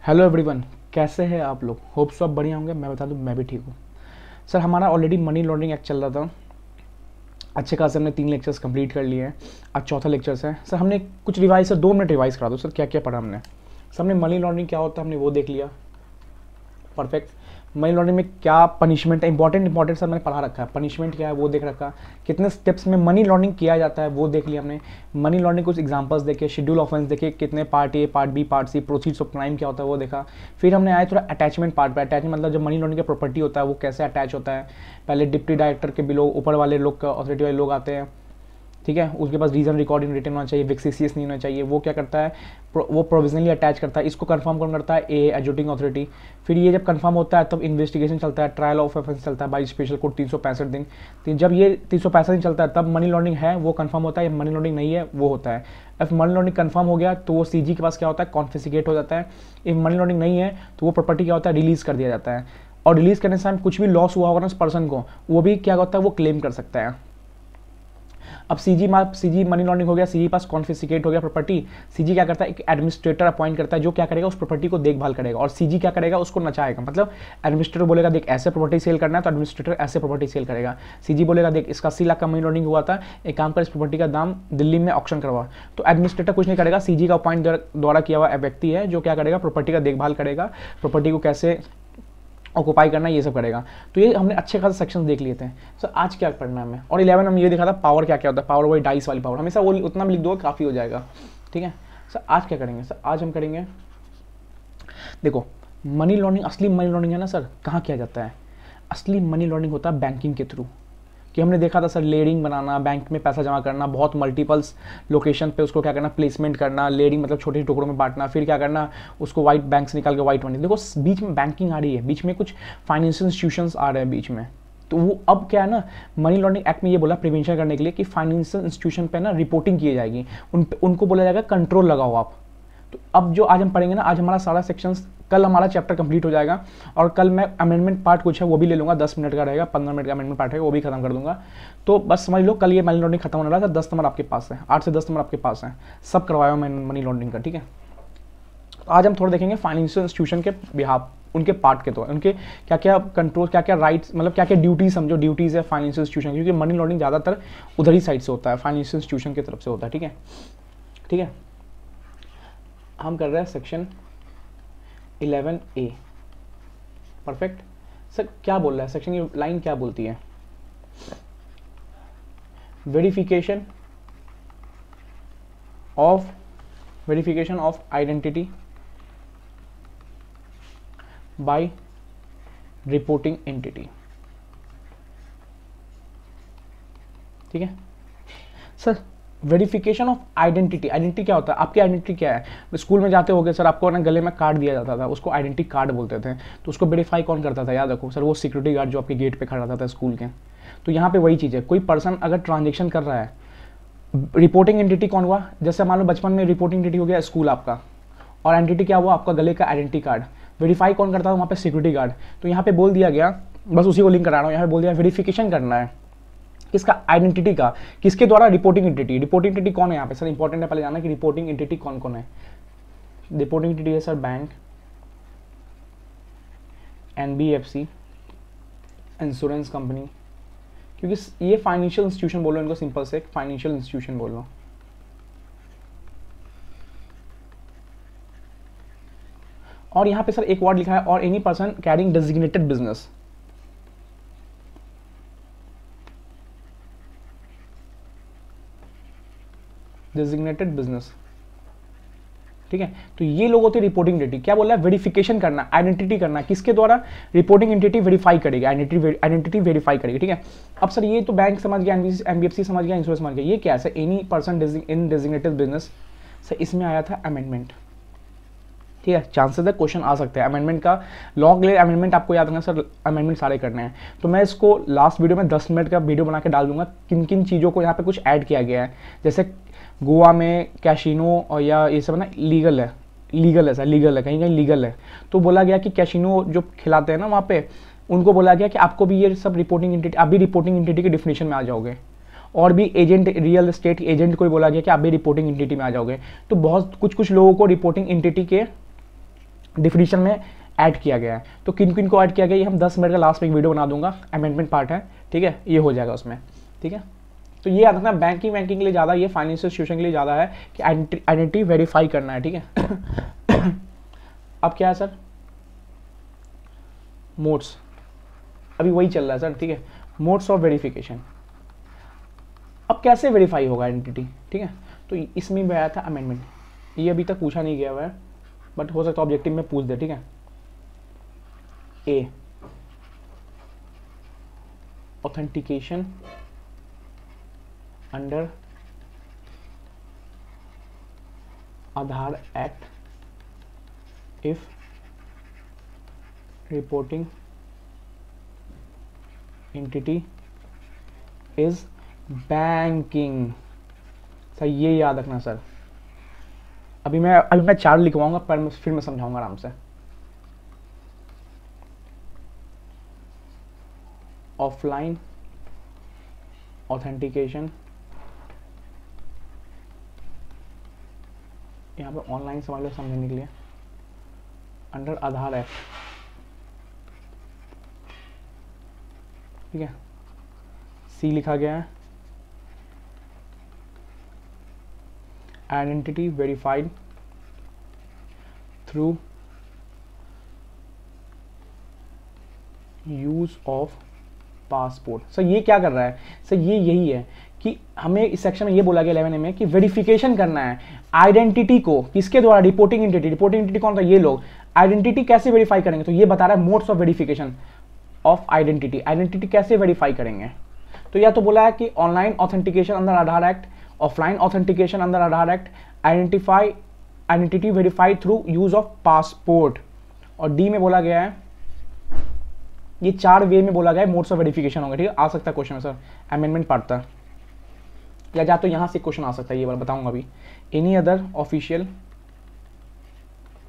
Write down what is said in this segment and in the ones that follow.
Hello everyone, कैसे हैं आप लोग। होप सो आप बढ़िया होंगे। मैं बता दूं, मैं भी ठीक हूँ। सर, हमारा ऑलरेडी मनी लॉन्ड्रिंग एक्ट चल रहा था। अच्छे खासे हमने 3 लेक्चर्स कंप्लीट कर लिए हैं। आज चौथा लेक्चर्स है। सर हमने कुछ रिवाइज, सर 2 मिनट रिवाइज करा दो सर, क्या क्या पढ़ा हमने। सर हमने मनी लॉन्ड्रिंग क्या होता है हमने वो देख लिया। परफेक्ट। मनी लॉन्ड्रिंग में क्या पनिशमेंट है, इंपॉर्टेंट सर मैंने पढ़ा रखा है। पनिशमेंट क्या है वो देख रखा। कितने स्टेप्स में मनी लॉन्ड्रिंग किया जाता है वो देख लिया हमने। मनी लॉन्ड्रिंग कुछ एग्जांपल्स देखे, शेड्यूल ऑफेंस देखे, कितने part A, part B, part C, proceeds of crime क्या होता है वो देखा। फिर हमने आए थोड़ा अटैचमेंट पार्ट पर। अटैचमेंट मतलब जो मनी लॉन्ड्रिंग का प्रॉपर्टी होता है वो कैसे अटैच होता है। पहले डिप्टी डायरेक्टर के बिलो ऊपर वाले लोग, अथॉरिटी वाले लोग आते हैं, ठीक है। उसके पास रीजन रिकॉर्ड इन रिटर्न होना चाहिए, विक्सिसियस नहीं होना चाहिए। वो क्या करता है, वो प्रोविजनली अटैच करता है। इसको कंफर्म कौन करता है, ए एजुटिंग अथॉरिटी। फिर ये जब कंफर्म होता है तब इन्वेस्टिगेशन चलता है, ट्रायल ऑफ ऑफेंस चलता है बाई स्पेशल कोर्ट 365 दिन। तो जब ये 365 दिन चलता है तब मनी लॉन्ड्रिंग है वो कंफर्म होता है, या मनी लॉन्ड्रिंग नहीं है वो होता है। इफ मनी लॉन्ड्रिंग कंफर्म हो गया तो वो सीजी के पास क्या होता है, कॉन्फिस्केट हो जाता है। इफ मनी लॉन्ड्रिंग नहीं है तो वो प्रॉपर्टी क्या होता है, रिलीज कर दिया जाता है। और रिलीज करने से कुछ भी लॉस हुआ होगा ना उस पर्सन को, वो भी क्या होता है, वो क्लेम कर सकता है। अब सीजी मनी लॉन्ड्रिंग हो गया, सीजी पास कॉन्फिस्केट हो गया प्रॉपर्टी। सीजी क्या करता है, एक एडमिनिस्ट्रेटर अपॉइंट करता है जो क्या करेगा, उस प्रॉपर्टी को देखभाल करेगा। और सीजी क्या करेगा, उसको नचाएगा। मतलब एडमिनिस्ट्रेटर बोलेगा देख ऐसे प्रॉपर्टी सेल करना है तो एडमिनिस्ट्रेटर ऐसे प्रॉपर्टी सेल करेगा। सीजी बोलेगा देख इसका 80 लाख का मनी लॉन्ड्रिंग हुआ था, एक काम कर इस प्रॉपर्टी का दाम दिल्ली में ऑक्शन करवा। तो एडमिनिस्ट्रेटर कुछ नहीं करेगा, सीजी का अपॉइंट द्वारा किया हुआ व्यक्ति है जो क्या करेगा, प्रॉपर्टी का देखभाल करेगा, प्रॉपर्टी को कैसे ऑक्यूपाई करना ये सब करेगा। तो ये हमने अच्छे खासे सेक्शन देख लिए थे। सर आज क्या पढ़ना है हमें, और 11 में ये देखा था पावर क्या क्या होता है। पावर वही डाइस वाली पावर, हमेशा वो उतना भी लिख दो काफ़ी हो जाएगा, ठीक है। सर आज क्या करेंगे, सर आज हम करेंगे, देखो मनी लॉन्ड्रिंग, असली मनी लॉन्ड्रिंग है ना सर, कहाँ किया जाता है। असली मनी लॉन्ड्रिंग होता है बैंकिंग के थ्रू। कि हमने देखा था सर, लेडिंग बनाना, बैंक में पैसा जमा करना, बहुत मल्टीपल्स लोकेशन पे उसको क्या करना, प्लेसमेंट करना। लेडिंग मतलब छोटे टुकड़ों में बांटना, फिर क्या करना, उसको वाइट बैंक से निकाल के वाइट मनी। देखो बीच में बैंकिंग आ रही है, बीच में कुछ फाइनेंशियल इंस्टीट्यूशंस आ रहे हैं बीच में। तो वो अब क्या है ना, मनी लॉन्ड्रिंग एक्ट में ये बोला प्रिवेंशन करने के लिए कि फाइनेंशियल इंस्टीट्यूशन पे ना रिपोर्टिंग की जाएगी, उनको बोला जाएगा कंट्रोल लगाओ आप। तो अब जो आज हम पढ़ेंगे ना, आज हमारा सारा सेक्शंस, कल हमारा चैप्टर कंप्लीट हो जाएगा। और कल मैं अमेंडमेंट पार्ट कुछ है वो भी ले लूँगा, 10 मिनट का रहेगा, 15 मिनट का अमेंडमेंट पार्ट है वो भी खत्म कर दूंगा। तो बस समझ लो कल ये मनी लॉन्ड्रिंग खत्म होने वाला था। 10 नंबर आपके पास है, 8 से 10 नंबर आपके पास है, सब करवाया मैंने मनी लॉन्ड्रिंग का, ठीक है। तो आज हम थोड़ा देखेंगे फाइनेंशियल इंस्टीट्यूशन के बिहाफ, उनके पार्ट के, तो उनके क्या क्या कंट्रोल, क्या क्या राइट्स, मतलब क्या क्या ड्यूटीज, समझो ड्यूटीज है फाइनेंशियल इंस्टीट्यूशन, क्योंकि मनी लॉन्ड्रिंग ज़्यादातर उधर ही साइड से होता है, फाइनेंशियल इंस्टीट्यूशन की तरफ से होता है, ठीक है। ठीक है, हम कर रहे हैं सेक्शन 11A। परफेक्ट। सर क्या बोल रहा है सेक्शन की लाइन, क्या बोलती है, verification of identity by reporting entity, ठीक है। Sir verification of identity, identity क्या होता है, आपकी आइडेंटिटी क्या है। स्कूल में जाते होगे सर, आपको ना गले में कार्ड दिया जाता था, उसको आइडेंटिटी कार्ड बोलते थे। तो उसको वेरीफाई कौन करता था, याद रखो सर, वो सिक्योरिटी गार्ड जो आपके गेट पे खड़ा रहता था स्कूल के। तो यहाँ पे वही चीज़ है, कोई पर्सन अगर ट्रांजेक्शन कर रहा है, रिपोर्टिंग एंटिटी कौन हुआ, जैसे मान लो बचपन में रिपोर्टिंग एंटिटी हो गया स्कूल आपका, और एंटिटी क्या हुआ, आपका गले का आइडेंटिटी कार्ड। वेरीफाई कौन करता था वहाँ पे, सिक्योरिटी गार्ड। तो यहाँ पे बोल दिया गया, बस उसी को लिंक करा रहा हूँ, यहाँ पे बोल दिया वेरिफिकेशन करना है किसका, आइडेंटिटी का, किसके द्वारा, रिपोर्टिंग एंटिटी। रिपोर्टिंग एंटिटी कौन है यहाँ पे सर, इंपॉर्टेंट है पहले जानना कि रिपोर्टिंग एंटिटी कौन कौन है। रिपोर्टिंग एंटिटी है sir bank, NBFC, insurance company, क्योंकि ये फाइनेंशियल इंस्टीट्यूशन बोलो इनको, सिंपल से फाइनेंशियल इंस्टीट्यूशन बोल लो। और यहाँ पे सर एक वर्ड लिखा है, और any person carrying designated business, designated business, ठीक है। तो ये लोग होते हैं रिपोर्टिंग एंटिटी। क्या बोल रहा है, वेरिफिकेशन करना, आइडेंटिटी करना, किसके द्वारा, रिपोर्टिंग एंटिटी वेरीफाई करेगी, आइडेंटिटी वेरीफाई करेगी, ठीक है। अब सर ये तो बैंक समझ गया, एनबीएफसी समझ गया, इंश्योरेंस समझ गया, ये क्या है sir, any person in designated business. Sir इसमें आया था अमेंडमेंट, ठीक है। चांसेस है क्वेश्चन आ सकते हैं अमेंडमेंट का, लॉ के लिए अमेंडमेंट आपको याद रखना सर, अमेंडमेंट सारे करने हैं। तो मैं इसको लास्ट वीडियो में 10 मिनट का वीडियो बना के डाल दूंगा, किन किन चीज़ों को यहाँ पे कुछ ऐड किया गया है। जैसे गोवा में कैसीनो और या ये सब ना लीगल है सर, लीगल है, कहीं कहीं लीगल है। तो बोला गया कि कैसीनो जो खिलाते हैं ना वहाँ पे, उनको बोला गया कि आपको भी ये सब रिपोर्टिंग एंटिटी, आप भी रिपोर्टिंग एंटिटी के डिफिनेशन में आ जाओगे। और भी एजेंट, रियल एस्टेट एजेंट को बोला गया कि आप भी रिपोर्टिंग एंटिटी में आ जाओगे। तो बहुत कुछ लोगों को रिपोर्टिंग एंटिटी के डिफिनीशन में ऐड किया गया है। तो किन किन को ऐड किया गया ये हम 10 मिनट का लास्ट में एक वीडियो बना दूंगा, अमेंडमेंट पार्ट है, ठीक है, ये हो जाएगा उसमें, ठीक है। तो ये याद रखना बैंकिंग के लिए ज़्यादा, ये फाइनेंशियल इंस्टीट्यूशन के लिए ज़्यादा है कि आइडेंटिटी वेरीफाई करना है, ठीक है। अब क्या है सर, मोड्स, अभी वही चल रहा है सर, ठीक है, मोड्स ऑफ वेरिफिकेशन। अब कैसे वेरीफाई होगा आइडेंटिटी, ठीक है, तो इसमें भी आया था अमेंडमेंट, ये अभी तक पूछा नहीं गया हुआ है, बट हो सकता है ऑब्जेक्टिव में पूछ दे, ठीक है। A, authentication under Aadhaar act if reporting entity is banking. Sir ये याद रखना सर, अभी मैं 4 लिखवाऊंगा पर फिर मैं समझाऊंगा आराम से। ऑफलाइन ऑथेंटिकेशन, यहाँ पे ऑनलाइन समझ लो समझने के लिए, अंडर आधार एक्ट, ठीक है, सी लिखा गया है, identity verified through use of passport. Sir ये क्या कर रहा है, सर ये यही है कि हमें इस सेक्शन में ये बोला गया 11A में कि वेरिफिकेशन करना है आइडेंटिटी को, किसके द्वारा, रिपोर्टिंग एंटिटी कौन था, ये लोग। आइडेंटिटी कैसे वेरीफाई करेंगे, तो ये बता रहा है modes of verification of identity कैसे वेरीफाई करेंगे। तो या तो बोला है कि online authentication under Aadhaar act, offline authentication under Aadhaar act, identity verified through use of passport, और डी में बोला गया है, ये 4 वे में बोला गया है मोड्स ऑफ वेरिफिकेशन होंगे, ठीक है। आ सकता है क्वेश्चन में सर, अमेंडमेंट पढ़ता है, या तो यहां से क्वेश्चन आ सकता है, ये बार बताऊंगा अभी। Any other official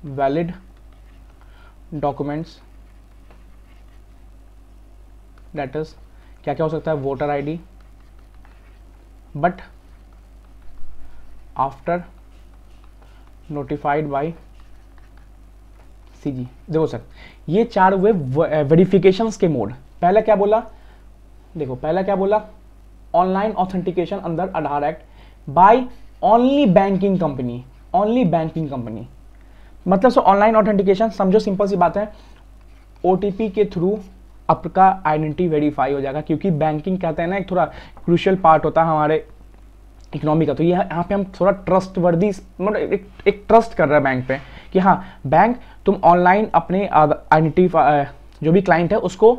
valid documents, that is क्या क्या हो सकता है, voter ID, but after notified by CG. देखो सर ये 4 हुए वेरिफिकेशंस के मोड। पहला क्या बोला, देखो पहला क्या बोला, online authentication under Aadhaar act by only banking company, only banking company, मतलब सो ऑनलाइन ऑथेंटिकेशन समझो सिंपल सी बात है, ओटीपी के थ्रू आपका आइडेंटिटी वेरीफाई हो जाएगा, क्योंकि बैंकिंग कहते हैं ना एक थोड़ा क्रूशियल पार्ट होता है हमारे इकोनॉमी का। तो ये यहाँ पे हम थोड़ा ट्रस्ट वर्दी, मतलब एक ट्रस्ट कर रहे हैं बैंक पे कि हाँ बैंक तुम ऑनलाइन अपने आइडेंटिटी जो भी क्लाइंट है उसको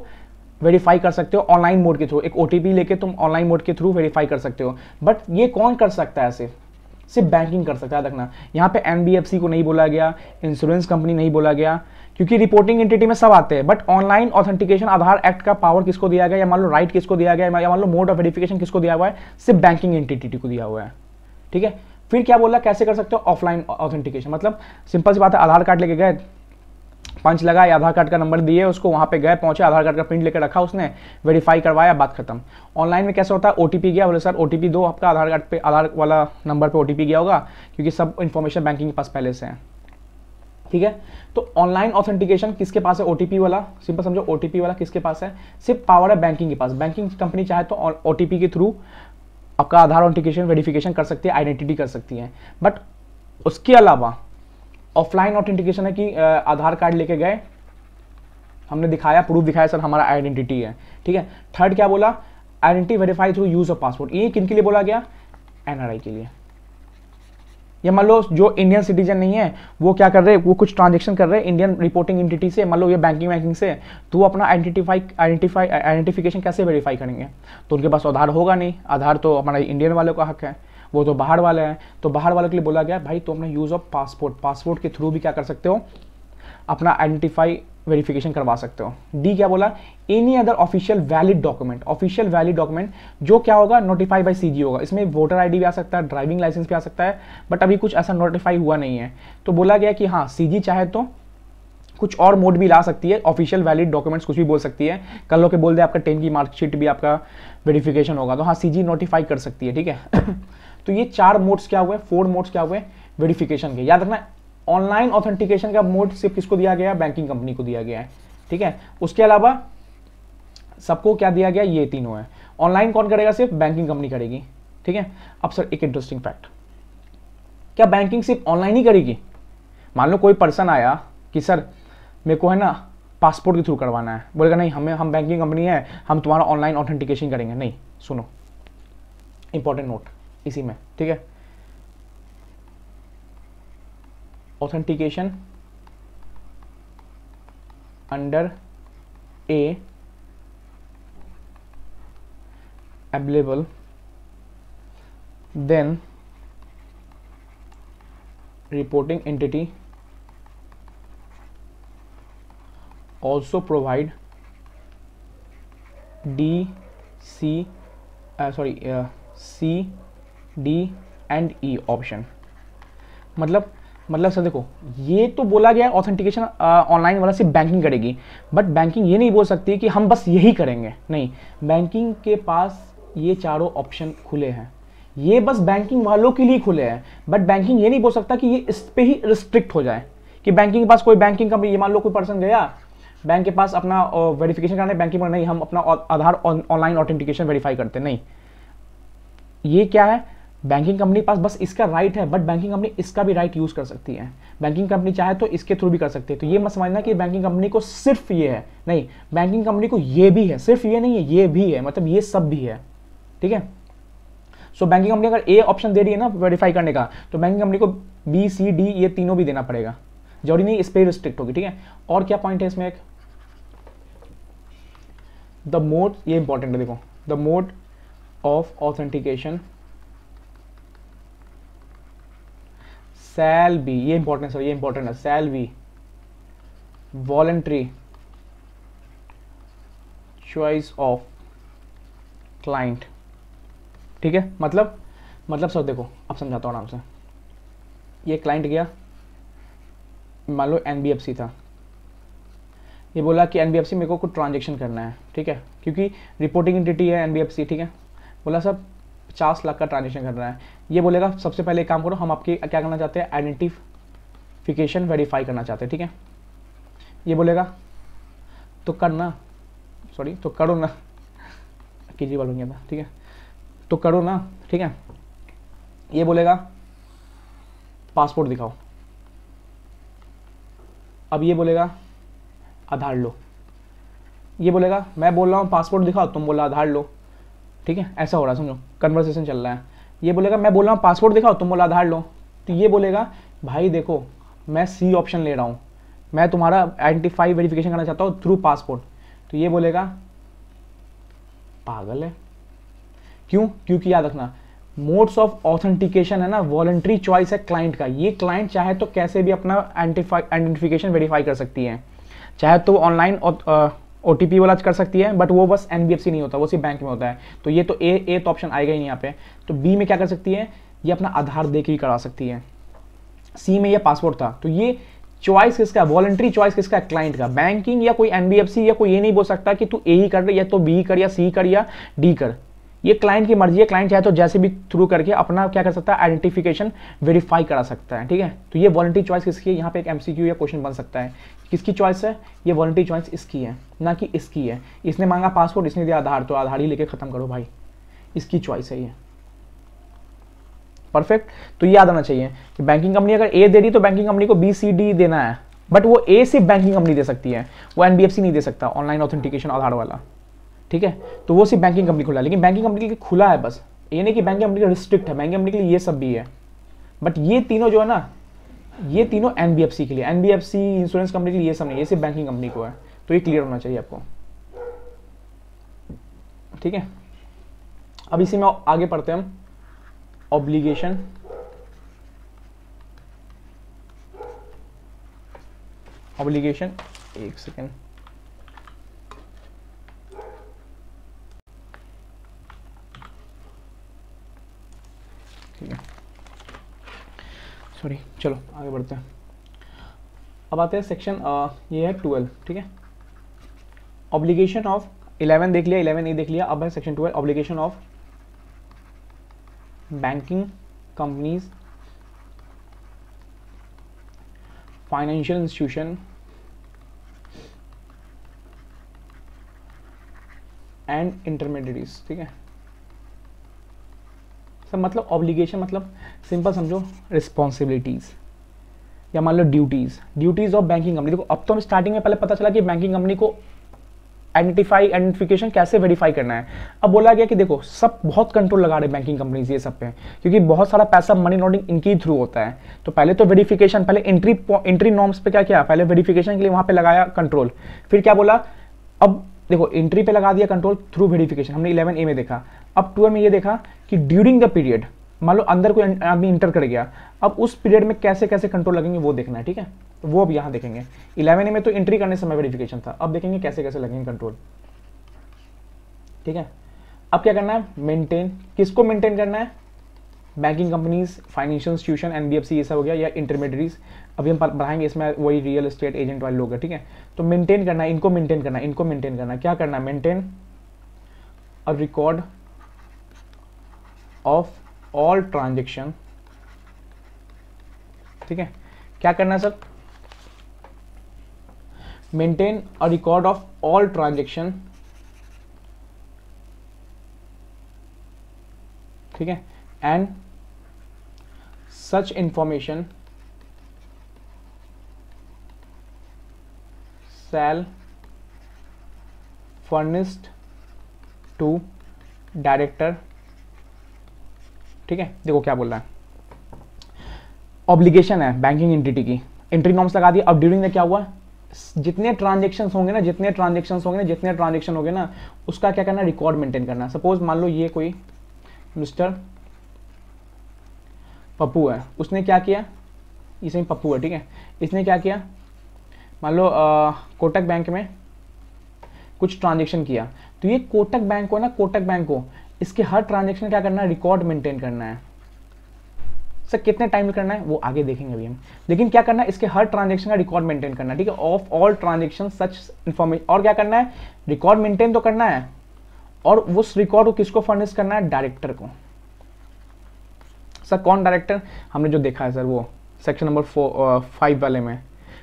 वेरीफाई कर सकते हो ऑनलाइन मोड के थ्रू, एक ओटीपी लेके तुम ऑनलाइन मोड के थ्रू वेरीफाई कर सकते हो। बट ये कौन कर सकता है, सिर्फ बैंकिंग कर सकता है। देखना यहाँ पे एनबीएफसी को नहीं बोला गया, इंश्योरेंस कंपनी नहीं बोला गया, क्योंकि रिपोर्टिंग एंटिटी में सब आते हैं। But online authentication Aadhaar act का पावर किसको दिया गया, या मान लो राइट किसको दिया गया, या मान लो मोड ऑफ वेरिफिकेशन किसको दिया हुआ है, सिर्फ बैंकिंग एंटिटी को दिया हुआ है, ठीक है। फिर क्या बोला, कैसे कर सकते हो ऑफलाइन ऑथेंटिकेशन, मतलब सिंपल सी बात है, आधार कार्ड लेके गए, पंच लगा, आधार कार्ड का नंबर दिए उसको, वहां पे गए, पहुंचे, आधार कार्ड का प्रिंट लेकर रखा, उसने वेरीफाई करवाया, बात खत्म। ऑनलाइन में कैसे होता है, ओटीपी गया, बोले सर ओटीपी दो, आपका आधार कार्ड पे, आधार वाला नंबर पे ओटीपी गया होगा, क्योंकि सब इंफॉर्मेशन बैंकिंग के पास पहले से है, ठीक है। तो ऑनलाइन ऑथेंटिकेशन किसके पास है, ओटीपी वाला, सिंपल समझो ओटीपी वाला किसके पास है, सिर्फ पावर है बैंकिंग के पास। बैंकिंग कंपनी चाहे तो ओटीपी के थ्रू आपका आधार ऑथेंटिकेशन वेरिफिकेशन कर सकती है, आइडेंटिटी कर सकती है। बट उसके अलावा ऑफलाइन ऑथेंटिकेशन है कि आधार कार्ड लेके गए, हमने दिखाया, प्रूफ दिखाया सर हमारा आइडेंटिटी है, ठीक है। थर्ड क्या बोला, identity verify through use of passport, ये किन के लिए बोला गया, एनआरआई के लिए। या मान लो जो इंडियन सिटीजन नहीं है वो क्या कर रहे हैं, वो कुछ ट्रांजेक्शन कर रहे हैं इंडियन रिपोर्टिंग एंटिटी से, मान लो ये बैंकिंग से, तो वो अपना आइडेंटिफिकेशन कैसे वेरीफाई करेंगे, तो उनके पास आधार होगा नहीं, आधार तो हमारा इंडियन वालों का हक है, वो तो बाहर वाले हैं। तो बाहर वालों के लिए बोला गया भाई तो अपना यूज ऑफ पासपोर्ट के थ्रू भी क्या कर सकते हो, अपना आइडेंटिफाई वेरिफिकेशन करवा सकते हो। डी क्या बोला, any other official valid document जो क्या होगा, नोटिफाई बाय सीजी होगा। इसमें वोटर आईडी भी आ सकता है, ड्राइविंग लाइसेंस भी आ सकता है, बट अभी कुछ ऐसा नोटिफाई हुआ नहीं है। तो बोला गया कि हाँ सीजी चाहे तो कुछ और मोड भी ला सकती है, ऑफिशियल वैलिड डॉक्यूमेंट्स कुछ भी बोल सकती है, कल लोग के बोल दे आपका 10 की मार्कशीट भी आपका वेरिफिकेशन होगा, तो हाँ सीजी नोटिफाई कर सकती है, ठीक है। तो ये 4 मोड्स क्या हुए, 4 मोड्स क्या हुए वेरिफिकेशन के, याद रखना ऑनलाइन ऑथेंटिकेशन का मोड सिर्फ किसको दिया गया है, बैंकिंग कंपनी को दिया गया है, ठीक है। उसके अलावा सबको क्या दिया गया, ये तीनों है। ऑनलाइन कौन करेगा, सिर्फ बैंकिंग कंपनी करेगी, ठीक है। अब सर एक इंटरेस्टिंग फैक्ट, क्या बैंकिंग सिर्फ ऑनलाइन ही करेगी? मान लो कोई पर्सन आया कि सर मेरे को है ना पासपोर्ट के थ्रू करवाना है, बोलेगा नहीं हम बैंकिंग कंपनी है, हम तुम्हारा ऑनलाइन ऑथेंटिकेशन करेंगे। नहीं, सुनो इंपॉर्टेंट नोट इसी में, ठीक है। Authentication under A available, then reporting entity also provide C, D and E option. मतलब सर देखो, ये तो बोला गया ऑथेंटिकेशन ऑनलाइन वाला सिर्फ बैंकिंग करेगी, बट बैंकिंग ये नहीं बोल सकती कि हम बस यही करेंगे। नहीं, बैंकिंग के पास ये चारों ऑप्शन खुले हैं, ये बस बैंकिंग वालों के लिए खुले हैं, बट बैंकिंग ये नहीं बोल सकता कि ये इस पे ही रिस्ट्रिक्ट हो जाए कि बैंकिंग के पास कोई बैंकिंग कंपनी, ये मान लो कोई पर्सन गया बैंक के पास अपना वेरिफिकेशन कराने, बैंकिंग में नहीं हम अपना आधार ऑनलाइन ऑथेंटिकेशन वेरीफाई करते, नहीं। ये क्या है, बैंकिंग कंपनी पास बस इसका राइट है, बट बैंकिंग कंपनी इसका भी राइट यूज कर सकती है। बैंकिंग कंपनी चाहे तो इसके थ्रू भी कर सकती है। तो ये मत समझना कि बैंकिंग कंपनी को सिर्फ ये है, नहीं, बैंकिंग कंपनी को ये भी है, सिर्फ ये नहीं है, ये भी है, मतलब ये सब भी है, ठीक है। सो बैंकिंग कंपनी अगर ए ऑप्शन दे रही है ना वेरीफाई करने का, तो बैंकिंग कंपनी को बी, सी, डी ये तीनों भी देना पड़ेगा, जरूरी नहीं इस पे रिस्ट्रिक्ट होगी, ठीक है। और क्या पॉइंट है इसमें, एक द मोड, ये इंपॉर्टेंट है, देखो the mode of authentication shall be, ये इंपॉर्टेंट है, ये इंपॉर्टेंट है, shall B voluntary choice of client, ठीक है। मतलब सर देखो, अब समझाता हूँ आराम से। ये क्लाइंट गया, मान लो एनबीएफसी था, ये बोला कि एनबीएफसी मेरे को कुछ ट्रांजेक्शन करना है, ठीक है, क्योंकि रिपोर्टिंग एंटिटी है एनबीएफसी, ठीक है। बोला सर 50 लाख का ट्रांजेक्शन करना है। ये बोलेगा सबसे पहले एक काम करो, हम आपकी क्या करना चाहते हैं, आइडेंटिफिकेशन वेरीफाई करना चाहते हैं, ठीक है। ये बोलेगा तो करना, सॉरी तो करो ना, केजरीवाल हो गया था, ठीक है, तो करो ना, ठीक है। ये बोलेगा पासपोर्ट दिखाओ, अब ये बोलेगा आधार लो, ये बोलेगा मैं बोल रहा हूँ पासपोर्ट दिखाओ, तुम बोला आधार लो, ठीक है। ऐसा हो रहा है, समझो कन्वर्सेशन चल रहा है। ये बोलेगा मैं बोल रहा हूँ पासपोर्ट दिखाओ, तुम बोला आधार लो, तो ये बोलेगा भाई देखो मैं सी ऑप्शन ले रहा हूँ, मैं तुम्हारा आइडेंटिफाई वेरिफिकेशन करना चाहता हूँ थ्रू पासपोर्ट, तो ये बोलेगा पागल है। क्यों? क्योंकि याद रखना मोड्स ऑफ ऑथेंटिकेशन है ना, वॉलंटरी चॉइस है क्लाइंट का। ये क्लाइंट चाहे तो कैसे भी अपना आइडेंटिफिकेशन वेरीफाई कर सकती है, चाहे तो ऑनलाइन ओटीपी वाला कर सकती है, बट वो बस एनबीएफसी नहीं होता, वो सिर्फ बैंक में होता है। तो ये तो ए तो ऑप्शन आएगा ही नहीं यहाँ पे। तो बी में क्या कर सकती है, ये अपना आधार दे के ही करा सकती है। सी में ये पासपोर्ट था, तो ये चॉइस किसका, वॉलंटरी चॉइस किसका, क्लाइंट का। बैंकिंग या कोई एनबीएफसी या कोई ये नहीं बोल सकता कि तू ए ही कर या तो बी कर या सी कर या डी कर। ये क्लाइंट की मर्जी है, क्लाइंट चाहे तो जैसे भी थ्रू करके अपना क्या कर सकता है, आइडेंटिफिकेशन वेरीफाई करा सकता है, ठीक है। तो ये वॉलंटरी चॉइस किसकी है, यहाँ पे एक एमसीक्यू या क्वेश्चन बन सकता है, किसकी चॉइस है, ये वॉलंटरी चॉइस इसकी है, ना कि इसकी है। इसने मांगा पासपोर्ट, इसने दिया आधार, तो आधार ही लेके खत्म करो भाई, इसकी चॉइस है ये। परफेक्ट। तो ये याद आना चाहिए कि बैंकिंग कंपनी अगर ए दे रही तो बैंकिंग कंपनी को बी सी डी देना है, बट वो ए सिर्फ बैंकिंग कंपनी दे सकती है, वो एनबीएफसी नहीं दे सकता ऑनलाइन ऑथेंटिकेशन आधार वाला, ठीक है। तो वो सिर्फ बैंकिंग कंपनी खुला है, लेकिन बैंकिंग कंपनी के लिए खुला है बस, ये नहीं कि बैंकिंग कंपनी का रिस्ट्रिक्ट है, बैंकिंग कंपनी के लिए ये सब भी है। बट ये तीनों जो है ना, ये तीनों एनबीएफसी के लिए, एनबीएफसी इंश्योरेंस कंपनी के लिए ये सब नहीं, ये सिर्फ बैंकिंग कंपनी को है। तो ये क्लियर होना चाहिए आपको, ठीक है। अब इसी में आगे पढ़ते हैं हम ऑब्लिगेशन एक सेकेंड, ठीक है, सॉरी, चलो आगे बढ़ते हैं। अब आते हैं सेक्शन, ये है 12, ठीक है। ऑब्लिगेशन ऑफ 11 देख लिया, 11 नहीं देख लिया, अब है section 12, obligation of banking companies financial institution and intermediaries, ठीक है सर। मतलब ऑब्लिगेशन मतलब सिंपल समझो रिस्पॉन्सिबिलिटीज या मान लो ड्यूटीज ऑफ बैंकिंग कंपनी। देखो अब तो हम स्टार्टिंग में पहले पता चला कि बैंकिंग कंपनी को आइडेंटिफिकेशन कैसे वेरीफाई करना है। अब बोला गया कि देखो सब बहुत कंट्रोल लगा रहे बैंकिंग कंपनीज ये सब पे, क्योंकि बहुत सारा पैसा मनी लॉन्ड्रिंग इनके थ्रू होता है। तो पहले तो वेरिफिकेशन, पहले एंट्री नॉर्म्स पे क्या किया, पहले वेरिफिकेशन के लिए वहां पे लगाया कंट्रोल। फिर क्या बोला, अब देखो एंट्री पे लगा दिया कंट्रोल थ्रू वेरिफिकेशन, हमने 11A में देखा। अब 2A में ये देखा कि ड्यूरिंग द पीरियड, मान लो अंदर कोई आदमी इंटर कर गया, अब उस पीरियड में कैसे कैसे कंट्रोल लगेंगे वो देखना है, ठीक है। तो वो अब यहाँ देखेंगे। 11A में तो एंट्री करने समय वेरिफिकेशन था, अब देखेंगे कैसे कैसे लगेंगे कंट्रोल, ठीक है। अब क्या करना है, मेंटेन, किसको मेंटेन करना है, banking companies, financial institution, NBFC ये सब हो गया, या इंटरमीडिएटरीज। अभी हम बढ़ाएंगे इसमें वही रियल एस्टेट एजेंट वाले लोग हैं, ठीक है। तो मेंटेन करना है, इनको मेंटेन करना है, इनको मेंटेन करना है। क्या करना है, maintain a record of all transaction, ठीक है। क्या करना है sir, maintain a record of all transaction, ठीक है, and such information shall furnished to director, ठीक है। देखो क्या बोल रहा है, ऑब्लिगेशन है बैंकिंग एंटिटी की, एंट्री नॉर्म्स लगा दिया। अब ड्यूरिंग में क्या हुआ, जितने ट्रांजेक्शन होंगे ना उसका क्या करना है, रिकॉर्ड मेंटेन करना है। सपोज मान लो ये कोई मिस्टर पप्पू है, उसने क्या किया, इसे ही पप्पू है, ठीक है। इसने क्या किया, मान लो कोटक बैंक में कुछ ट्रांजेक्शन किया, तो ये कोटक बैंक को इसके हर ट्रांजेक्शन क्या करना है, रिकॉर्ड मेंटेन करना है। सर कितने टाइम में करना है वो आगे देखेंगे अभी हम, लेकिन क्या करना है, इसके हर ट्रांजेक्शन का रिकॉर्ड मेंटेन करना है, ठीक है। Of all transaction such information, और क्या करना है, रिकॉर्ड मेंटेन तो करना है, और उस रिकॉर्ड को किसको फर्निश करना है, डायरेक्टर को। सर कौन डायरेक्टर, हमने जो देखा है सर वो सेक्शन नंबर 5 वाले में,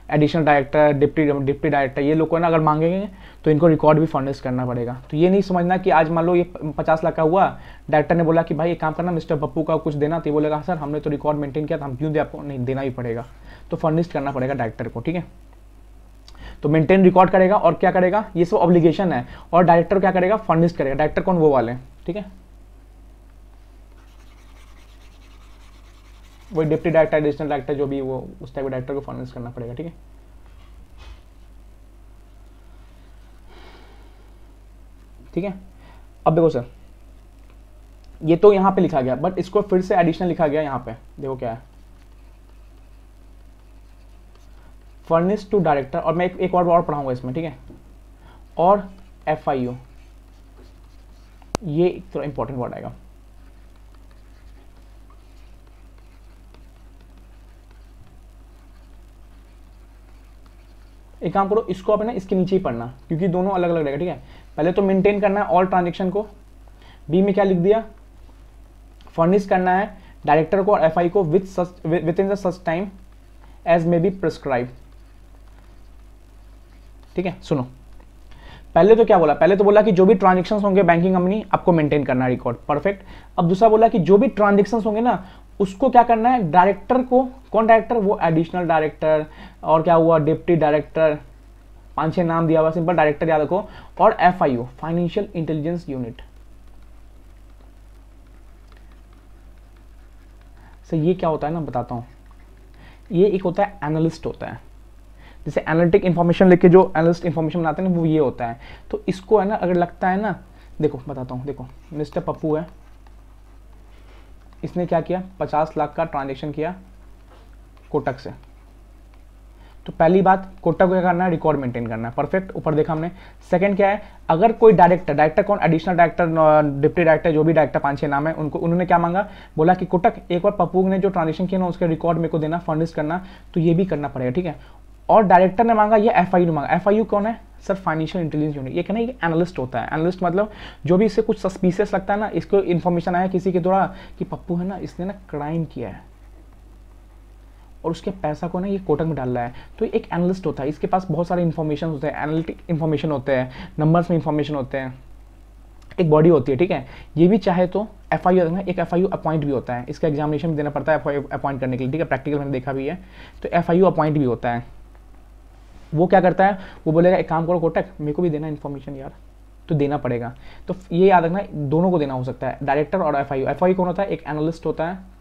एडिशनल डायरेक्टर, डिप्टी डायरेक्टर, ये लोग को ना अगर मांगेंगे तो इनको रिकॉर्ड भी फर्निश करना पड़ेगा। तो ये नहीं समझना कि आज मान लो ये 50 लाख का हुआ, डायरेक्टर ने बोला कि भाई एक काम करना मिस्टर पप्पू का कुछ देना, तो ये बोलेगा सर हमने तो रिकॉर्ड मेंटेन किया था, हम क्यों दे आपको, नहीं देना ही पड़ेगा, तो फर्निश करना पड़ेगा डायरेक्टर को, ठीक है। तो मेंटेन रिकॉर्ड करेगा, और क्या करेगा, ये सब ऑब्लिगेशन है, और डायरेक्टर क्या करेगा, फर्निश करेगा। डायरेक्टर कौन, वो वाले, ठीक है, वही डिप्टी डायरेक्टर, एडिशनल डायरेक्टर, जो भी वो उस टाइप के डायरेक्टर को फर्निश करना पड़ेगा, ठीक है। ठीक है, अब देखो सर ये तो यहां पे लिखा गया, बट इसको फिर से एडिशनल लिखा गया यहां पे, देखो क्या है, फर्निश टू डायरेक्टर, और मैं एक और पढ़ाऊंगा इसमें, ठीक है। और FIU, ये थोड़ा इंपॉर्टेंट वर्ड आएगा, एक काम करो इसको आप ना इसके नीचे ही पढ़ना, क्योंकि दोनों अलग अलग रहेगा, ठीक है। पहले तो मेंटेन करना है ऑल ट्रांजेक्शन को, बी में क्या लिख दिया, फर्निश करना है डायरेक्टर को और FI को within the such time as may be prescribe, ठीक है। सुनो पहले तो क्या बोला, पहले तो बोला कि जो भी ट्रांजेक्शंस होंगे बैंकिंग कंपनी आपको मेंटेन करना है रिकॉर्ड, परफेक्ट। अब दूसरा बोला कि जो भी ट्रांजेक्शंस होंगे ना उसको क्या करना है, डायरेक्टर को, कौन डायरेक्टर, वो एडिशनल डायरेक्टर, और क्या हुआ डिप्टी डायरेक्टर, 5-6 नाम दिया हुआ, सिंपल डायरेक्टर याद रखो, और FIU financial intelligence unit. Sir ये क्या होता है ना बताता हूँ, ये एक होता है एनालिस्ट होता है, जैसे एनालिटिक इंफॉर्मेशन लेके जो एनालिस्ट इंफॉर्मेशन बनाते हैं ना वो ये होता है। तो इसको है ना अगर लगता है ना, देखो बताता हूँ, देखो मिस्टर पप्पू है, इसने क्या किया, 50 लाख का ट्रांजेक्शन किया कोटक से, तो पहली बात कोटक को क्या करना है, रिकॉर्ड मेंटेन करना है, परफेक्ट, ऊपर देखा हमने। सेकंड क्या है, अगर कोई डायरेक्टर कौन, एडिशनल डायरेक्टर, डिप्टी डायरेक्टर, जो भी डायरेक्टर 5-6 नाम है, उन्होंने क्या मांगा, बोला कि कोटक एक बार पप्पू ने जो ट्रांजेक्शन किया ना उसके रिकॉर्ड मेरे को देना, फर्निश करना, तो ये भी करना पड़ेगा, ठीक है। और डायरेक्टर ने मांगा, ये FIU ने मांगा। FIU कौन है सर, फाइनेंशियल इंटेलिजेंस यूनिट। ये कहना, ये एनालिस्ट होता है, एनालिस्ट मतलब जो भी इससे कुछ सस्पिशियस लगता है ना, इसको इन्फॉर्मेशन आया किसी के द्वारा कि पप्पू है ना इसने ना क्राइम किया है, और उसके पैसा को ना ये कोटक में डाल रहा है। तो एक एनालिस्ट होता है, इसके पास बहुत सारे इन्फॉर्मेशन होते हैं, एनालिटिक इन्फॉर्मेशन होते हैं, नंबर्स में इन्फॉर्मेशन होते हैं, एक बॉडी होती है, ठीक है। ये भी चाहे तो FIU एक FIU अपॉइंट भी होता है, इसका एग्जामिनेशन भी देना पड़ता है FIU अपॉइंट करने के लिए, ठीक है, प्रैक्टिकल मैंने देखा भी है। तो FIU अपॉइंट भी होता है। वो क्या करता है, वो बोलेगा एक काम करो कोटक, मेरे को भी देना इन्फॉर्मेशन यार, तो देना पड़ेगा। तो ये याद रखना, दोनों को देना हो सकता है, डायरेक्टर और FIU कौन होता है, एक एनालिस्ट होता है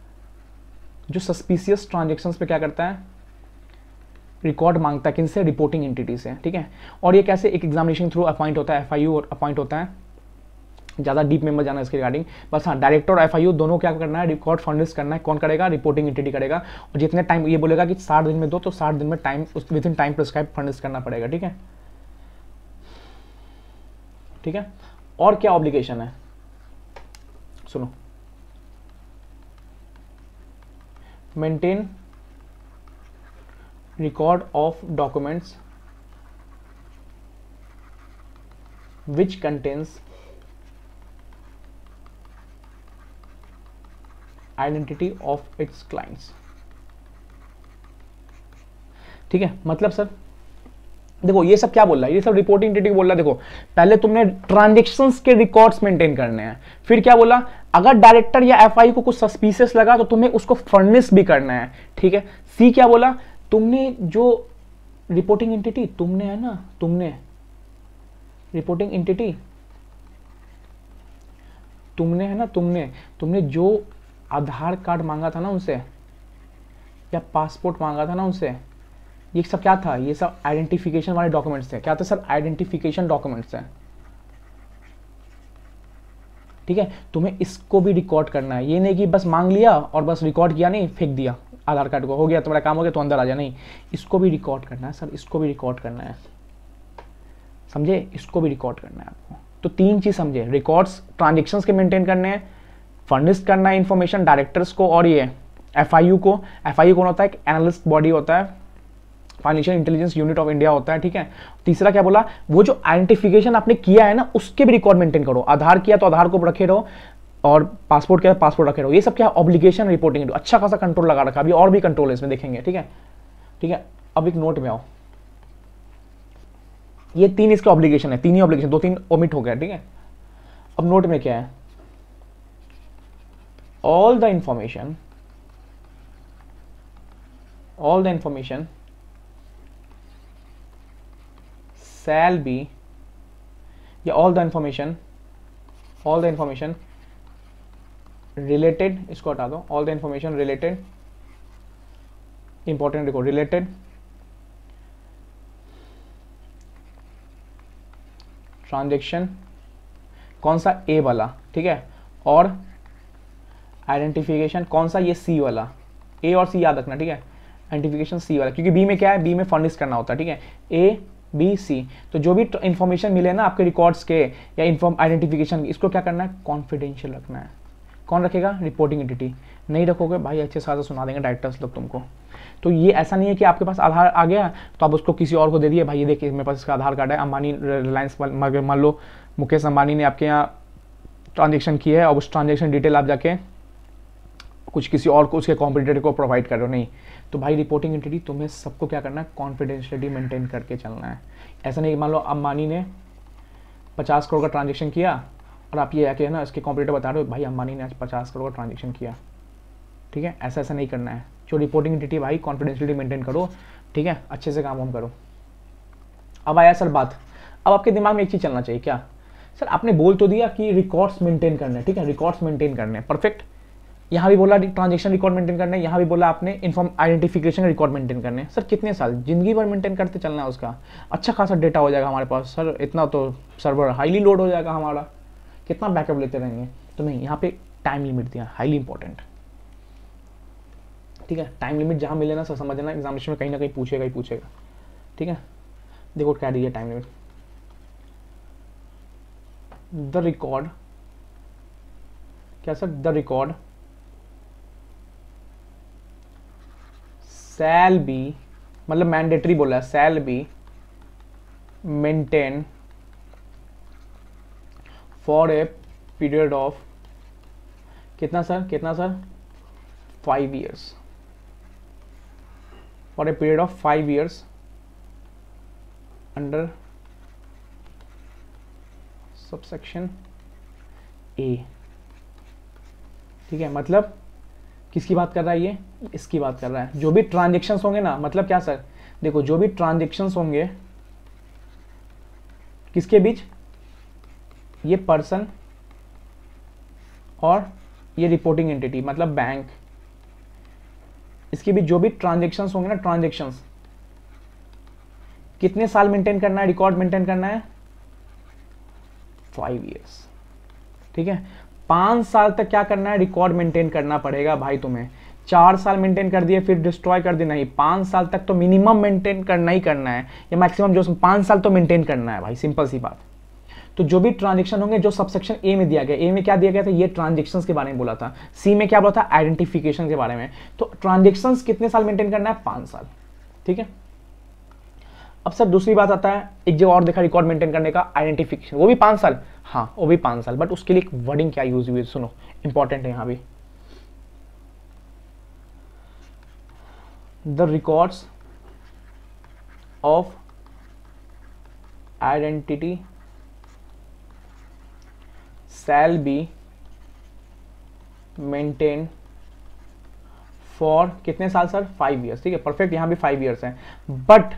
जो सस्पिशियस ट्रांजेक्शन्स पे क्या करता है, रिकॉर्ड मांगता है, किनसे, रिपोर्टिंग एंटिटी से, ठीक है। और ये कैसे एक एग्जामिनेशन थ्रू अपॉइंट होता है, FIU और अपॉइंट होता है, ज़्यादा डीप में मत जाना इसके रिगार्डिंग, बस हाँ डायरेक्टर और FIU दोनों क्या करना है, रिकॉर्ड फर्निश करना है, कौन करेगा, रिपोर्टिंग एंटिटी करेगा। और जितने टाइम ये बोलेगा कि 60 दिन में दो, तो 60 दिन में time with in time prescribe furnish करना पड़ेगा, ठीक है, ठीक है। और क्या ऑब्लिगेशन है, सुनो, maintain record of documents which contains identity of its clients, ठीक है। मतलब सर देखो ये सब क्या बोल रहा है, ये सब रिपोर्टिंग एंटिटी बोल रहा है। देखो पहले तुमने ट्रांजैक्शंस के रिकॉर्ड्स मेंटेन करने हैं, फिर क्या बोला, अगर डायरेक्टर या FIU को कुछ सस्पिशियस लगा तो तुम्हें उसको फर्निश भी करना है, ठीक है। सी क्या बोला, तुमने जो रिपोर्टिंग एंटिटी तुमने है ना, तुमने रिपोर्टिंग एंटिटी तुमने है ना, तुमने जो आधार कार्ड मांगा था ना उनसे, या पासपोर्ट मांगा था ना उनसे, ये सब क्या था, ये सब आइडेंटिफिकेशन वाले डॉक्यूमेंट्स थे। क्या था सर, आइडेंटिफिकेशन डॉक्यूमेंट्स हैं, ठीक है। तुम्हें इसको भी रिकॉर्ड करना है, ये नहीं कि बस मांग लिया और बस रिकॉर्ड किया नहीं, फेंक दिया आधार कार्ड को, हो गया तुम्हारा काम, हो गया तो अंदर आ जा, नहीं, इसको भी रिकॉर्ड करना है सर, इसको भी रिकॉर्ड करना है, समझे, इसको भी रिकॉर्ड करना है आपको। तो 3 चीज समझे, रिकॉर्ड्स ट्रांजेक्शन्स के मेंटेन करने हैं, फर्निश करना है इंफॉर्मेशन डायरेक्टर्स को, और ये FIU को, FIU कौन होता है, एक एनालिस्ट बॉडी होता है, financial intelligence unit of India होता है, ठीक है। तीसरा क्या बोला, वो जो आइडेंटिफिकेशन आपने किया है ना उसके भी रिकॉर्ड मेंटेन करो, आधार किया तो आधार को रखे रहो, और पासपोर्ट किया तो पासपोर्ट रखे रहो। ये सब क्या ऑब्लिगेशन रिपोर्टिंग, अच्छा खासा कंट्रोल लगा रखा, अभी और भी कंट्रोल है इसमें, देखेंगे, ठीक है, ठीक है। अब एक नोट में आओ, ये 3 इसके ऑब्लिगेशन है, 3 ही ऑब्लिगेशन, 2-3 ओमिट हो गया, ठीक है। अब नोट में क्या है, all the information shall be, या all the information related, इसको हटा दो, all the information related, important देखो, related ट्रांजेक्शन, कौन सा, A वाला, ठीक है, और आइडेंटिफिकेशन कौन सा, ये C वाला, A और C याद रखना, ठीक है, आइडेंटिफिकेशन C वाला, क्योंकि B में क्या है, B में फर्निश करना होता है, ठीक है, A B C। तो जो भी इंफॉर्मेशन मिले ना आपके रिकॉर्ड्स के या आइडेंटिफिकेशन, इसको क्या करना है, कॉन्फिडेंशियल रखना है। कौन रखेगा, रिपोर्टिंग एंटिटी। नहीं रखोगे भाई अच्छे खासा सुना देंगे डायरेक्टर्स लोग तुमको। तो ये ऐसा नहीं है कि आपके पास आधार आ गया तो आप उसको किसी और को दे दिए, भाई ये देखिए मेरे पास इसका आधार कार्ड है, अंबानी रिलायंस मान लो मुकेश अंबानी ने आपके यहाँ ट्रांजेक्शन की है, और उस ट्रांजेक्शन डिटेल आप जाके कुछ किसी और को, उसके कॉम्पिटिटर को प्रोवाइड कर रहे हो, नहीं। तो भाई रिपोर्टिंग एंटिटी तुम्हें सबको क्या करना है, कॉन्फिडेंशियलिटी मेंटेन करके चलना है। ऐसा नहीं मान लो अंबानी ने 50 करोड़ का ट्रांजेक्शन किया और आप ये आके है ना इसके कॉम्पिटिटर बता रहे हो भाई अंबानी ने आज 50 करोड़ का ट्रांजेक्शन किया, ठीक है, ऐसा ऐसा नहीं करना है। जो रिपोर्टिंग एंटिटी भाई कॉन्फिडेंशियलिटी मेंटेन करो, ठीक है, अच्छे से काम वाम करो। अब आया सर बात, अब आपके दिमाग में एक चीज़ चलना चाहिए, क्या सर आपने बोल तो दिया कि रिकॉर्ड्स मेंटेन करने, ठीक है, रिकॉर्ड्स मेंटेन करने, परफेक्ट। यहाँ भी बोला ट्रांजेक्शन रिकॉर्ड मेंटेन करने, यहाँ भी बोला आपने इन्फॉर्म आइडेंटिफिकेशन रिकॉर्ड मेंटेन करने। सर कितने साल, जिंदगी भर मेंटेन करते चलना है उसका, अच्छा खासा डेटा हो जाएगा हमारे पास सर, इतना तो सर्वर हाईली लोड हो जाएगा हमारा, कितना बैकअप लेते रहेंगे। तो नहीं, यहाँ पे टाइम लिमिट दिया, हाईली इंपॉर्टेंट, ठीक है। टाइम लिमिट जहाँ मिले ना सर समझना, एग्जामिनेशन में कहीं ना कहीं पूछेगा ही पूछेगा, ठीक है। देखो क्या दिया टाइम लिमिट, द रिकॉर्ड, क्या sir, the record shall be, मतलब मैंडेटरी बोला है, shall be maintain for a period of कितना sir 5 years, for a period of 5 years under subsection A. ठीक है, मतलब किसकी बात कर रहा है ये, इसकी बात कर रहा है। जो भी ट्रांजेक्शन्स होंगे ना, मतलब क्या सर, देखो जो भी ट्रांजेक्शन्स होंगे किसके बीच, ये पर्सन और ये रिपोर्टिंग एंटिटी मतलब बैंक, इसके बीच जो भी ट्रांजेक्शन्स होंगे ना, ट्रांजेक्शन्स कितने साल मेंटेन करना है, रिकॉर्ड मेंटेन करना है 5 years। ठीक है, 5 साल तक क्या करना है, रिकॉर्ड मेंटेन करना पड़ेगा भाई तुम्हें। 4 साल मेंटेन कर दिए फिर डिस्ट्रॉय कर देना ही, 5 साल तक तो मिनिमम मेंटेन करना ही करना है, या मैक्सिमम जो 5 साल तो मेंटेन करना है भाई, सिंपल सी बात। तो जो भी ट्रांजेक्शन होंगे जो सबसेक्शन ए में दिया गया, ए में क्या दिया गया था, ये ट्रांजेक्शन्स के बारे में बोला था, सी में क्या बोला था, आइडेंटिफिकेशन के बारे में। तो ट्रांजेक्शन्स कितने साल मेंटेन करना है, 5 साल। ठीक है, अब सर दूसरी बात आता है, एक जगह और देखा रिकॉर्ड मेंटेन करने का, आइडेंटिफिकेशन, वो भी 5 साल। हाँ वो भी 5 साल, बट उसके लिए एक वर्डिंग क्या यूज हुई है, सुनो इंपॉर्टेंट है यहां भी। The records of identity shall be maintain for कितने साल सर, 5 years। ठीक है, परफेक्ट, यहां भी 5 years है। बट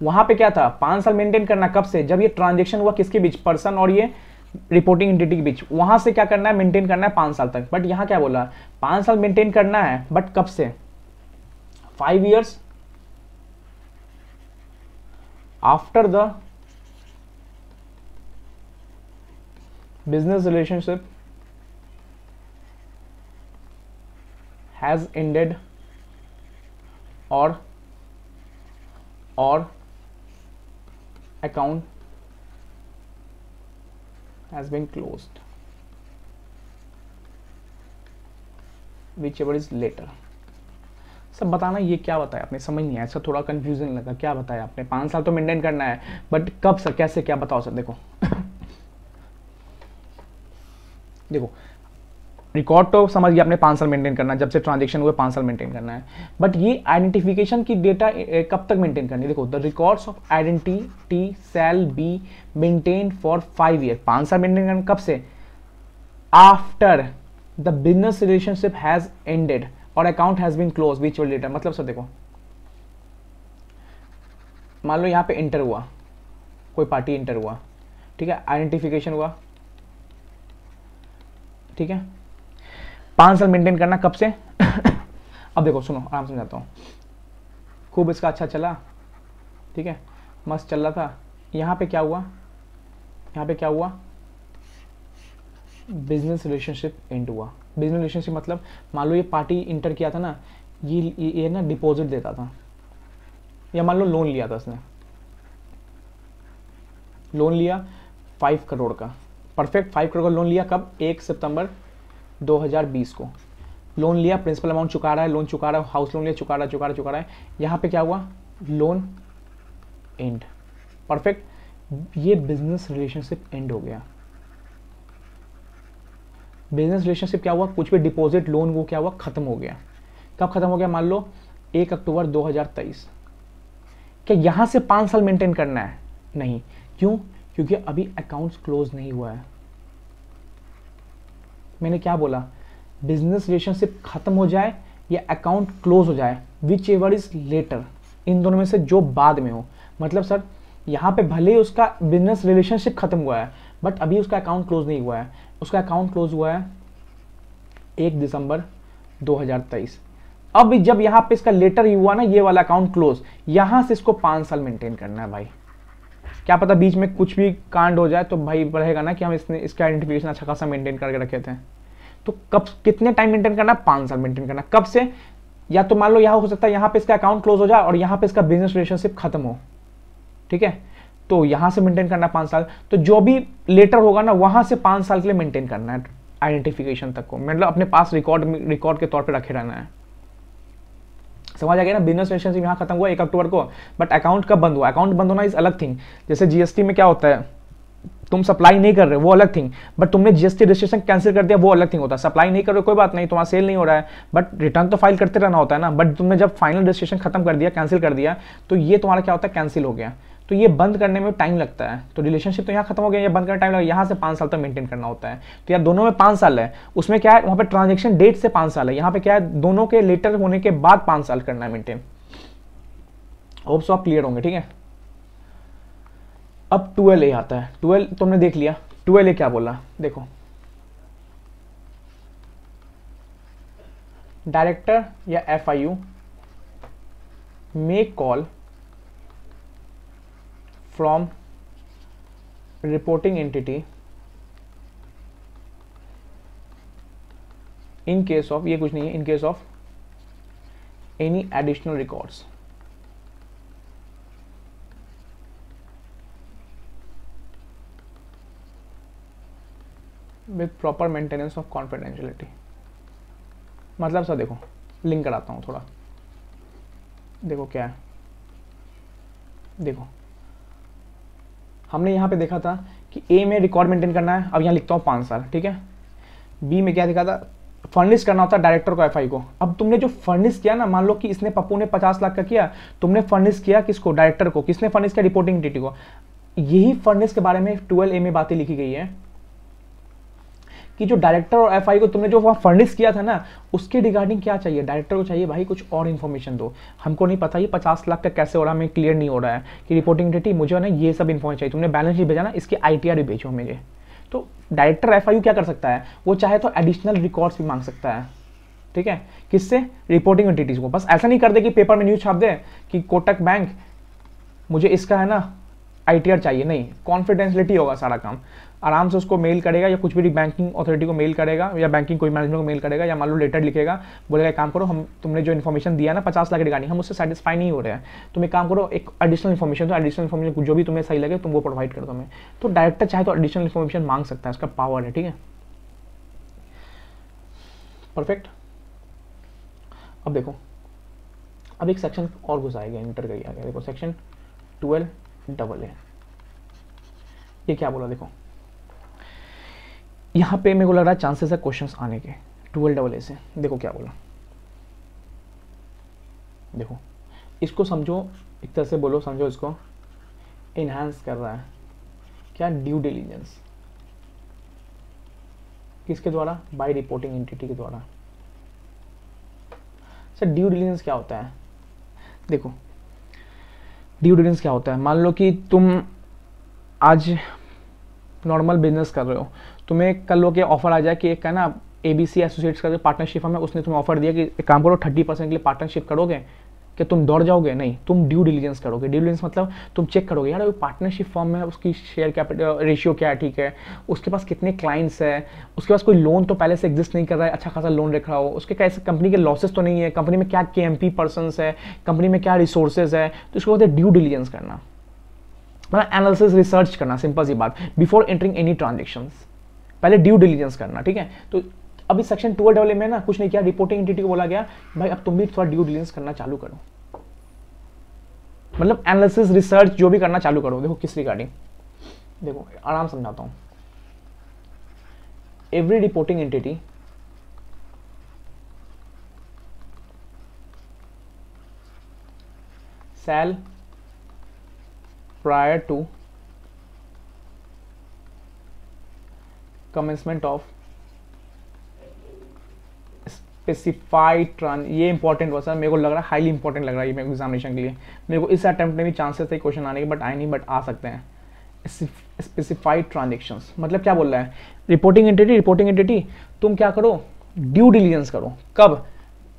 वहां पे क्या था, 5 साल मेंटेन करना, कब से, जब ये ट्रांजेक्शन हुआ किसके बीच, पर्सन और ये रिपोर्टिंग एंटिटी के बीच, वहां से क्या करना है, मेंटेन करना है 5 साल तक। बट यहां क्या बोला, 5 साल मेंटेन करना है, बट कब से, 5 years after the business relationship has ended और account has been closed whichever is later। सब बताना ये क्या बताया आपने, समझ नहीं आया, इसका थोड़ा कंफ्यूजन लगा, क्या बताया आपने, 5 साल तो मेंटेन करना है, बट कब सर, कैसे, क्या बताओ सर। देखो देखो रिकॉर्ड तो समझ गया आपने, 5 साल मेंटेन करना है, जब से ट्रांजेक्शन हुए 5 साल मेंटेन करना है, बट ये आइडेंटिफिकेशन की डेटा कब तक मेंटेन करनी है। देखो, the records of identity shall be maintain for 5 years, 5 साल मेंटेन करना, कब से, after the business relationship has ended और account has been close which will later. मतलब सर देखो, मान लो यहाँ पे इंटर हुआ, कोई पार्टी इंटर हुआ, ठीक है, आइडेंटिफिकेशन हुआ, ठीक है, 5 साल मेंटेन करना, कब से अब देखो सुनो, आराम से समझाता हूँ, खूब इसका अच्छा चला, ठीक है, मस्त चल रहा था, यहाँ पे क्या हुआ, यहाँ पे क्या हुआ, बिजनेस रिलेशनशिप एंड हुआ। बिजनेस रिलेशनशिप मतलब मान लो ये पार्टी इंटर किया था ना, ये ना डिपॉजिट देता था, या मान लो लोन लिया था उसने, लोन लिया 5 करोड़ का, परफेक्ट, 5 करोड़ का लोन लिया, कब, 1 सितंबर 2020 को लोन लिया, प्रिंसिपल अमाउंट चुका रहा है, लोन चुका रहा है, हाउस लोन लिया, चुका रहा है। यहाँ पे क्या हुआ, लोन एंड, परफेक्ट, ये बिजनेस रिलेशनशिप एंड हो गया। बिजनेस रिलेशनशिप क्या हुआ, कुछ भी डिपॉजिट लोन वो क्या हुआ, खत्म हो गया। कब खत्म हो गया, मान लो 1 अक्टूबर 2023। क्या यहां से 5 साल मेंटेन करना है, नहीं, क्यों, क्योंकि अभी अकाउंट्स क्लोज नहीं हुआ है। मैंने क्या बोला, बिजनेस रिलेशनशिप खत्म हो जाए या अकाउंट क्लोज हो जाए, विच एवर इज लेटर, इन दोनों में से जो बाद में हो। मतलब सर यहाँ पे भले ही उसका बिजनेस रिलेशनशिप खत्म हुआ है, बट अभी उसका अकाउंट क्लोज नहीं हुआ है, उसका अकाउंट क्लोज हुआ है 1 दिसंबर 2023। अब जब यहाँ पे इसका लेटर ही हुआ ना, ये वाला अकाउंट क्लोज, यहां से इसको 5 साल मेंटेन करना है भाई। क्या पता बीच में कुछ भी कांड हो जाए तो भाई रहेगा ना कि हम इसका आइडेंटिफिकेशन अच्छा खासा मेंटेन करके रखे थे। तो कब, कितने टाइम मेंटेन करना, 5 साल मेंटेन करना, कब से, या तो मान लो यहाँ हो सकता है यहाँ पे इसका अकाउंट क्लोज हो जाए और यहाँ पे इसका बिजनेस रिलेशनशिप खत्म हो, ठीक है, तो यहां से मेंटेन करना 5 साल। तो जो भी लेटर होगा ना, वहां से 5 साल के लिए मेंटेन करना है, आइडेंटिफिकेशन तक को, मतलब अपने पास रिकॉर्ड के तौर पे रखे रहना है। समझ आ गया ना, बिजनेस रिलेशनशिप यहाँ खत्म हुआ 1 अक्टूबर को, बट अकाउंट कब बंद हुआ, अकाउंट बंद होना इज अलग थिंग। जैसे जीएसटी में क्या होता है, तुम सप्लाई नहीं कर रहे वो अलग थिंग, बट तुमने जीएसटी रजिस्ट्रेशन कैंसिल कर दिया वो अलग थिंग होता है। सप्लाई नहीं कर रहे कोई बात नहीं, तुम्हारा सेल नहीं हो रहा है, बट रिटर्न तो फाइल करते रहना होता है ना। बट तुमने जब फाइनल रजिस्ट्रेशन खत्म कर दिया, कैंसिल कर दिया, तो ये तुम्हारा क्या होता है, कैंसिल हो गया। तो ये बंद करने में टाइम लगता है। तो रिलेशनशिप तो यहाँ खत्म हो गया, ये बंद करने टाइम लगा, यहाँ से 5 साल तक मेंटेन करना होता है। तो यार दोनों में 5 साल है, उसमें क्या है, वहाँ पे ट्रांजेक्शन डेट से 5 साल है, यहाँ पे क्या है, दोनों के लेटर होने के बाद 5 साल करना है मेंटेन। होप सो आप क्लियर होंगे, ठीक है। अब 12A आता है। 12 तुमने देख लिया, 12A क्या बोला, देखो, डायरेक्टर या FIU make call from reporting entity in case of, ये कुछ नहीं है, इन case of any additional records with proper maintenance of confidentiality. मतलब सर देखो, लिंक कराता हूँ थोड़ा, देखो क्या है, देखो हमने यहाँ पे देखा था कि ए में रिकॉर्ड मेंटेन करना है, अब यहाँ लिखता हूँ 5 साल, ठीक है। बी में क्या देखा था, फर्निश करना होता है डायरेक्टर को FI को। अब तुमने जो फर्निश किया ना, मान लो कि इसने, पप्पू ने 50 लाख का किया, तुमने फर्निश किया किसको, डायरेक्टर को। किसने फर्निश किया, रिपोर्टिंग एंटिटी को। यही फर्निश के बारे में 12A में बातें लिखी गई है कि जो डायरेक्टर और FI को तुमने जो वहाँ फर्निश किया था ना, उसके रिगार्डिंग क्या चाहिए, डायरेक्टर को चाहिए भाई कुछ और इन्फॉर्मेशन दो, हमको नहीं पता ये 50 लाख का कैसे हो रहा है, हमें क्लियर नहीं हो रहा है कि रिपोर्टिंग एंटिटी, मुझे ना ये सब इन्फॉर्मेशन चाहिए। तुमने बैलेंस शीट भेजा ना, इसकी ITR भी भेजो मुझे। तो डायरेक्टर FIU क्या कर सकता है, वो चाहे तो एडिशनल रिकॉर्ड्स भी मांग सकता है, ठीक है, किससे, रिपोर्टिंग एंटिटीज को। बस ऐसा नहीं कर दे कि पेपर में न्यूज छाप दे कि कोटक बैंक मुझे इसका है ना ITR चाहिए, नहीं, कॉन्फिडेंशियलिटी होगा सारा काम। आराम से उसको मेल करेगा, या कुछ भी बैंकिंग अथॉरिटी को मेल करेगा, या बैंकिंग कोई मैनेजमेंट को मेल करेगा, या मान लो लेटर लिखेगा, बोलेगा एक काम करो, हम तुमने जो इन्फॉर्मेशन दिया ना 50 लाख रिगार्डिंग, हम उससे सेटिस्फाई नहीं हो रहे हैं, तुम एक काम करो, एक एडिशनल इन्फॉर्मेशन, तो एडिशनल इन्फॉर्मेशन जो भी तुम्हें सही लगे तुम वो प्रोवाइड कर दो हमें। तो डायरेक्टर चाहे तो एडिशनल इन्फॉर्मेशन मांग सकता है, उसका पावर है, ठीक है, परफेक्ट। अब देखो, अब एक सेक्शन और घुसाएगा, इंटर कर गया, देखो सेक्शन 12AA। ये क्या बोला, देखो यहां पे मेरे को लग रहा है चांसेस है क्वेश्चंस आने के 12AA से। देखो क्या बोला, देखो इसको समझो, एक तरह से बोलो, समझो इसको, इनहांस कर रहा है क्या, ड्यू डिलीजेंस, किसके द्वारा, बाय रिपोर्टिंग एंटिटी के द्वारा। सर ड्यू डिलीजेंस क्या होता है, देखो ड्यू डिलीजेंस क्या होता है, मान लो कि तुम आज नॉर्मल बिजनेस कर रहे हो, तुम्हें कल लोग के ऑफर आ जाए कि एक है ना ABC एसोसिएट्स का जो पार्टनरशिप है, उसने तुम्हें ऑफर दिया कि एक काम करो 30% के लिए पार्टनरशिप करोगे, कि तुम दौड़ जाओगे, नहीं, तुम ड्यू डिलीजेंस करोगे। ड्यू डिलीजेंस मतलब तुम चेक करोगे यार पार्टनरशिप फॉर्म में उसकी शेयर कैपिटल रेशियो क्या है, ठीक है, उसके पास कितने क्लाइंट्स है, उसके पास कोई लोन तो पहले से एग्जिस्ट नहीं कर रहा है, अच्छा खासा लोन रख रहा हो, उसके कैसे कंपनी के लॉसेस तो नहीं है, कंपनी में क्या KMP पर्सनस है, कंपनी में क्या रिसोर्सेज है, तो इसको बोलते हैं ड्यू डिलीजेंस करना, मतलब एनालिसिस, रिसर्च करना, सिंपल सी बात, बिफोर एंटरिंग एनी ट्रांजेक्शंस, पहले ड्यू डिलीजेंस करना, ठीक है। तो अभी सेक्शन 12AA में ना कुछ नहीं किया, रिपोर्टिंग एंटिटी को बोला गया भाई अब तुम भी थोड़ा ड्यू डिलीजेंस करना चालू करो, मतलब एनालिसिस, रिसर्च जो भी करना चालू करो। देखो किस रिगार्डिंग, देखो आराम समझाता हूं, every reporting entity shall prior to commencement of specified ये इंपॉर्टेंट हुआ सर, मेरे को लग रहा है हाईली इंपॉर्टेंट लग रहा है ये मेरे को एग्जामिनेशन के लिए। मेरे को इस अटेम्प्ट में भी चांसेस थे क्वेश्चन आने के, बट आए नहीं, बट आ सकते हैं। स्पेसिफाइड ट्रांजेक्शंस मतलब क्या बोल रहा है, रिपोर्टिंग एंटिटी तुम क्या करो, ड्यू डिलीजेंस करो, कब,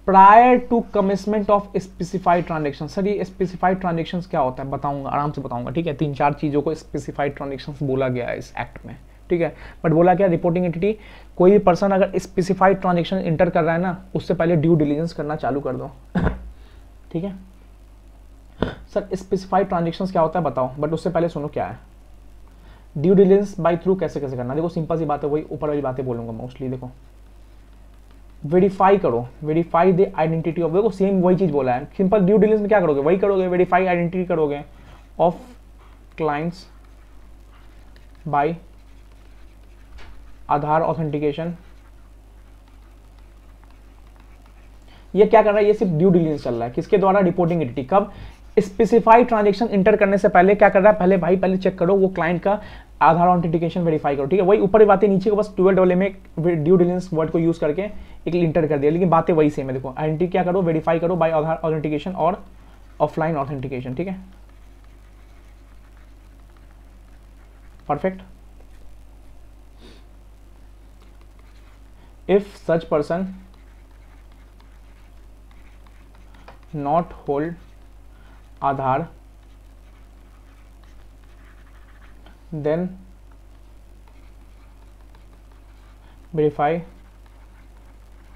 prior to commitment of specified transaction. Sir ये स्पेसिफाइड ट्रांजेक्शंस क्या होता है, बताऊंगा, आराम से बताऊंगा, ठीक है। 3-4 चीजों को स्पेसिफाइड ट्रांजेक्शंस बोला गया है इस एक्ट में, ठीक है। बट बोला क्या, रिपोर्टिंग एंटिटी, कोई भी पर्सन अगर स्पेसिफाइड ट्रांजेक्शन इंटर कर रहा है ना, उससे पहले ड्यू डिलीजेंस करना चालू कर दो, ठीक है। सर स्पेसिफाइड ट्रांजेक्शंस क्या होता है बताओ, बट उससे पहले सुनो क्या है ड्यू डिलीजेंस बाय थ्रू, कैसे कैसे करना। देखो सिंपल सी बात है, वही ऊपर वाली बातें बोलूंगा मोस्टली। देखो वेरीफाई करो, वेरीफाई द आइडेंटिटी ऑफ, देखो सेम वही चीज बोला है, सिंपल ड्यू डिलीजेंस में क्या करोगे, वही करोगे, वेरीफाई आइडेंटिटी करोगे of clients by Aadhaar authentication. ये क्या कर रहा है, ये सिर्फ ड्यू डिलिजेंस चल रहा है, किसके द्वारा, रिपोर्टिंग एंटिटी। कब, स्पेसिफाइड ट्रांजैक्शन इंटर करने से पहले क्या कर रहा है, पहले भाई पहले चेक करो वो क्लाइंट का आधार ऑथेंटिकेशन वेरीफाई करो, ठीक है। वही ऊपर की बातें नीचे को बस 12 में ड्यू डिलिजेंस वर्ड को यूज करके एक इंटर कर दिया, लेकिन बातें वही सेम है। देखो आइडेंटिटी क्या करो, वेरीफाई करो बाय आधार ऑथेंटिकेशन और ऑफलाइन ऑथेंटिकेशन, ठीक है, perfect. If such person not hold Aadhaar then verify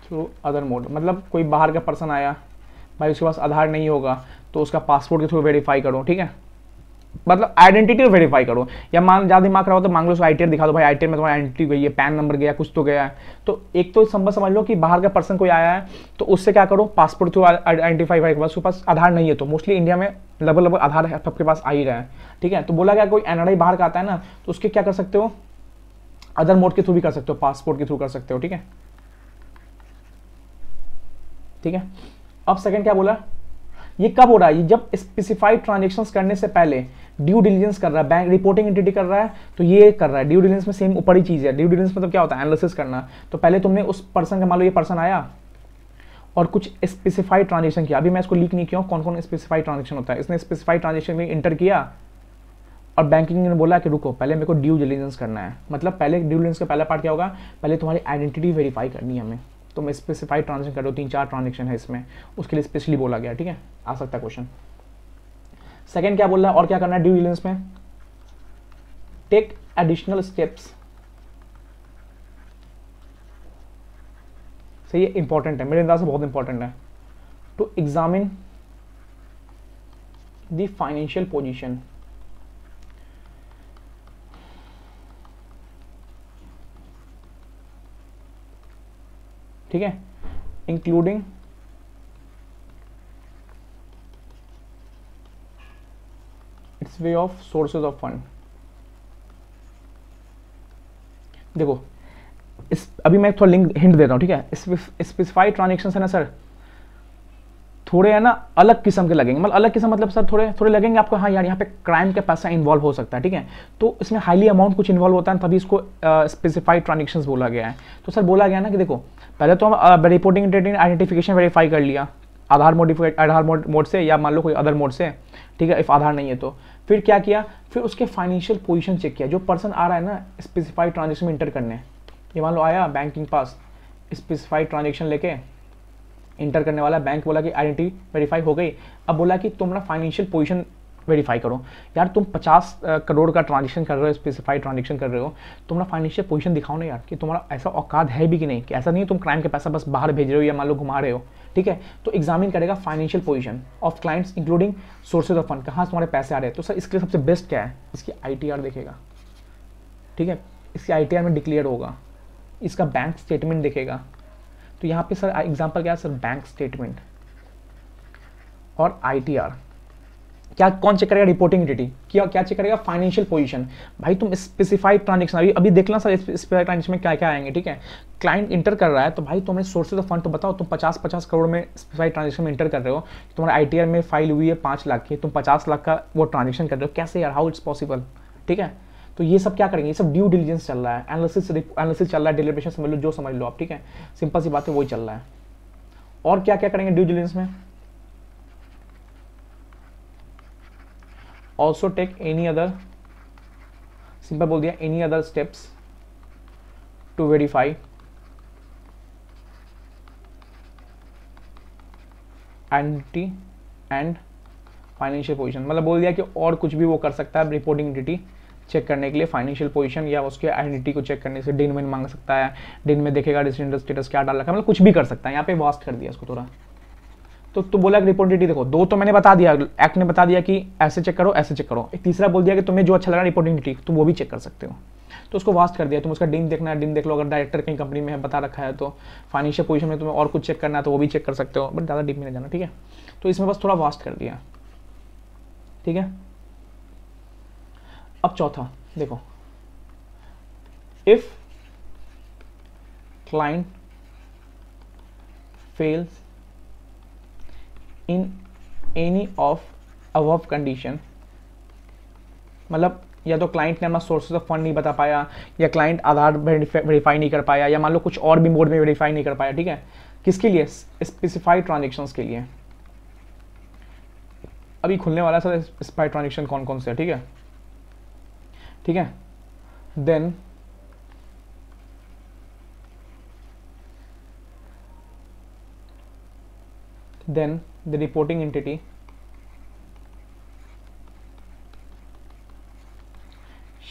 through other mode. मतलब कोई बाहर का पर्सन आया भाई, उसके पास आधार नहीं होगा तो उसका पासपोर्ट के थ्रू वेरीफाई करो, ठीक है, मतलब आइडेंटिटी वेरीफाई करो। या मान ज़्यादा दिमाग रहा हो तो मांग लो उसको आईटीआर दिखा दो, भाई आईटीआर में तुम्हारी आइडेंटिटी गई है, पैन नंबर गया, कुछ तो गया है। तो एक तो संभव समझ लो कि बाहर का पर्सन कोई आया है तो उससे क्या करो, पासपोर्ट थ्रू आइडेंटिफाई के बाद उसके पास आधार नहीं है, तो मोस्टली इंडिया में लगभग आधार है सबके पास आ ही रहा है, ठीक है। तो बोला गया कोई एनआरआई बाहर का आता है ना, तो उसके क्या कर सकते हो, अदर मोड के थ्रू भी कर सकते हो, पासपोर्ट के थ्रू कर सकते हो, ठीक है, ठीक है। अब सेकंड क्या बोला, ये कब हो रहा है, ये जब स्पेसिफाइड ट्रांजैक्शंस करने से पहले ड्यू डिलिजेंस कर रहा है, बैंक रिपोर्टिंग एंटिटी कर रहा है, तो ये कर रहा है। ड्यू डिलिजेंस में सेम ऊपर ही चीज है। ड्यू डिलिजेंस मतलब क्या होता है, एनालिसिस करना। तो पहले तुमने उस पर्सन का, मान लो ये पर्सन आया और कुछ स्पेसिफाइड ट्रांजेक्शन किया, अभी मैं इसको लीक नहीं किया हूं कौन कौन स्पेसिफाइड ट्रांजेक्शन होता है। इसने स्पेसिफाइड ट्रांजेक्शन में इंटर किया और बैंकिंग ने बोला कि रुको पहले मेरे को ड्यू डिलिजेंस करना है। मतलब पहले ड्यू डिलिजेंस का पहला पार्ट क्या होगा, पहले तुम्हारी आइडेंटिटी वेरीफाई करनी है हमें। तुम स्पेसिफाइड ट्रांजेक्शन कर रहे हो, 3-4 ट्रांजेक्शन है इसमें, उसके लिए स्पेशली बोला गया, ठीक है, आ सकता है क्वेश्चन। सेकंड क्या बोल रहा है और क्या करना है ड्यू डिलिजेंस में, टेक एडिशनल स्टेप्स। सही है, इंपॉर्टेंट है, मेरे अंदाज से बहुत इंपॉर्टेंट है। To examine the financial position, ठीक है, including its way of sources of fund. देखो इस अभी मैं थोड़ा लिंक हिंट देता हूं, ठीक है। स्पेसिफाइड ट्रांजेक्शन है ना सर, थोड़े है ना अलग किस्म के लगेंगे, मतलब अलग किस्म मतलब सर थोड़े थोड़े लगेंगे आपको, हाँ यार यहाँ पे क्राइम का पैसा इन्वॉल्व हो सकता है, ठीक है। तो इसमें हाईली अमाउंट कुछ इन्वॉल्व होता है, तभी इसको स्पेसिफाइड ट्रांजेक्शंस बोला गया है। तो सर बोला गया ना कि देखो पहले तो हम रिपोर्टिंग आइडेंटिफिकेशन वेरीफाई कर लिया आधार मोड से, या मान लो कोई अदर मोड से, ठीक है, इफ आधार नहीं है तो। फिर क्या किया, फिर उसके फाइनेंशियल पोजीशन चेक किया। जो पर्सन आ रहा है ना स्पेसिफाइड ट्रांजेक्शन में इंटर करने, ये मान लो आया बैंकिंग पास स्पेसिफाइड ट्रांजेक्शन लेके इंटर करने वाला, बैंक बोला कि आइडेंटिटी वेरीफाई हो गई। अब बोला कि तुम ना फाइनेंशियल पोजीशन वेरीफाई करो। यार तुम 50 करोड़ का ट्रांजेक्शन कर रहे हो, स्पेसिफाइड ट्रांजेक्शन कर रहे हो, तुम ना फाइनेंशियल पोजीशन दिखाओ ना यार, कि तुम्हारा ऐसा औकात है भी कि नहीं, कि ऐसा नहीं है तुम क्राइम के पैसा बस बाहर भेज रहे हो या मान लो घुमा रहे हो, ठीक है। तो एग्जामिन करेगा financial position of clients including sources of fund, कहाँ से तुम्हारे पैसे आ रहे हैं। तो सर इसके लिए सबसे बेस्ट क्या है, इसकी आईटीआर देखेगा, ठीक है, इसकी आईटीआर में डिक्लेयर होगा, इसका बैंक स्टेटमेंट देखेगा। तो यहाँ पे सर एग्जांपल क्या है सर, बैंक स्टेटमेंट और आईटीआर। क्या कौन चेक करेगा, रिपोर्टिंग एंटिटी। क्या चेक करेगा, फाइनेंशियल पोजीशन। भाई तुम स्पेसिफाइड ट्रांजेक्शन अभी देखना सर, स्पेसिफाइड ट्रांजेक्शन में क्या क्या आएंगे, ठीक है। क्लाइंट इंटर कर रहा है तो भाई तुम्हें सोर्सेज ऑफ फंड तो बताओ, तुम 50 करोड़ में स्पेसिफाइड ट्रांजेक्शन में इंटर कर रहे हो, तुम्हारा आईटीआर में फाइल हुई है 5 लाख की, तुम 50 लाख का वो ट्रांजेक्शन कर रहे हो, कैसे यार, हाउ इट्स पॉसिबल, ठीक है। तो ये सब क्या करेंगे, ये सब ड्यू डिलिजेंस चल रहा है, एनालिसिस चल रहा है, डिलिब्रेशन समझ लो, जो समझ लो आप, ठीक है, सिंपल सी बात है, वही चल रहा है। और क्या क्या करेंगे ड्यू डिलिजेंस में, also take any other, simple बोल दिया, any other steps to verify identity and financial position. मतलब बोल दिया कि और कुछ भी वो कर सकता है रिपोर्टिंग एंटिटी चेक करने के लिए, फाइनेंशियल पोजीशन या उसके आइडेंटिटी को चेक करने से डिन में मांग सकता है, डिन में देखेगा रेजिडेंट स्टेटस क्या डाल रखा है, मतलब कुछ भी कर सकता है। यहाँ पे वास्ट कर दिया इसको थोड़ा। तो बोला कि रिपोर्ट एंटिटी देखो, दो तो मैंने बता दिया, एक्ट ने बता दिया कि ऐसे चेक करो, ऐसे चेक करो। एक तीसरा बोल दिया कि तुम्हें जो अच्छा लगा रिपोर्ट एंटिटी तुम वो भी चेक कर सकते हो। तो उसको वास्ट कर दिया, तुम उसका डिन देखना है डिन देख लो, अगर डायरेक्टर कहीं कंपनी में है बता रखा है तो। फाइनेंशियल पोजीशन में तुम्हें और कुछ चेक करना है तो वो भी चेक कर सकते हो, बट ज़्यादा डीप में नहीं जाना, ठीक है। तो इसमें बस थोड़ा वास्ट कर दिया, ठीक है। अब चौथा देखो, if client fails in any of above condition, मतलब या तो क्लाइंट ने अपना सोर्सेज ऑफ फंड नहीं बता पाया, या क्लाइंट आधार वेरीफाई नहीं कर पाया, या मान लो कुछ और भी मोड में वेरीफाई नहीं कर पाया, ठीक है, किसके लिए, स्पेसिफाइड ट्रांजेक्शन्स के लिए। अभी खुलने वाला सर स्पेसिफाइड ट्रांजेक्शन कौन कौन से है, ठीक है, ठीक है। Then the reporting entity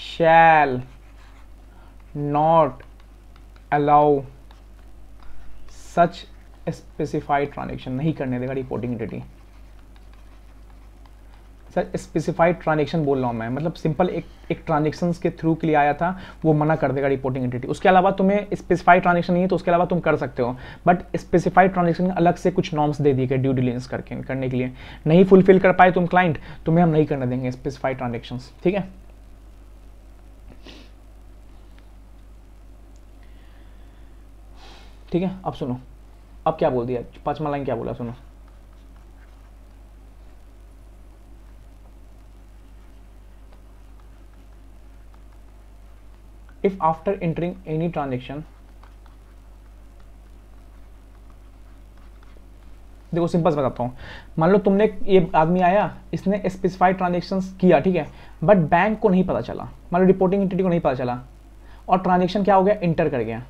shall not allow such specified transaction, नहीं करने देगा reporting entity. Sir specified transaction बोल रहा हूँ मैं, मतलब सिंपल एक ट्रांजेक्शन के थ्रू के लिए आया था, वो मना कर देगा रिपोर्टिंग एंटिटी। उसके अलावा तुम्हें स्पेसिफाइड ट्रांजेक्शन नहीं है तो उसके अलावा तुम कर सकते हो, बट स्पेसिफाइड ट्रांजेक्शन अलग से कुछ नॉर्म्स दे दिए गए ड्यू डिलिजेंस करने के लिए। नहीं फुलफिल कर पाए तुम क्लाइंट, तुम्हें हम नहीं करने देंगे स्पेसिफाइड ट्रांजेक्शन, ठीक है। ठीक है, अब सुनो, अब क्या बोल दिया, 5वां लाइन क्या बोला, सुनो। If after entering any transaction, देखो सिंपल से बताता हूं, मान लो तुमने, ये आदमी आया, इसने स्पेसिफाइड ट्रांजेक्शंस किया, ठीक है, बट बैंक को नहीं पता चला, मान लो रिपोर्टिंग एंटिटी को नहीं पता चला, और ट्रांजेक्शन क्या हो गया, इंटर कर गया।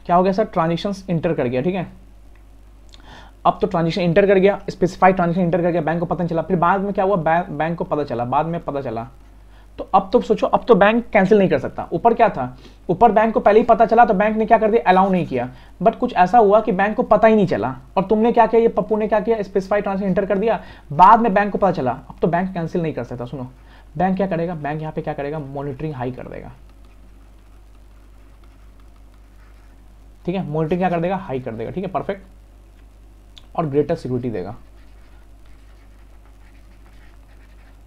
क्या हो गया सर, ट्रांजेक्शन इंटर कर गया, ठीक है। अब तो ट्रांजेक्शन इंटर कर गया, स्पेसिफाइड ट्रांजेक्शन इंटर कर गया, बैंक को पता नहीं चला, फिर बाद में क्या हुआ, बैंक को पता चला, बाद में पता चला, तो अब तो सोचो, अब तो बैंक कैंसिल नहीं कर सकता। ऊपर क्या था, ऊपर बैंक को पहले ही पता चला तो बैंक ने क्या कर दिया, अलाउ नहीं किया, बट कुछ ऐसा हुआ कि बैंक को पता ही नहीं चला, और तुमने क्या किया, ये पप्पू ने क्या किया, स्पेसिफाइड ट्रांजेक्शन इंटर कर दिया, बाद में बैंक को पता चला, अब तो बैंक कैंसिल नहीं कर सकता। सुनो, बैंक क्या करेगा, बैंक यहाँ पे क्या करेगा, मॉनिटरिंग हाई कर देगा, ठीक है, मॉनिटरिंग क्या कर देगा, हाई कर देगा, ठीक है, परफेक्ट, और ग्रेटर सिक्योरिटी देगा,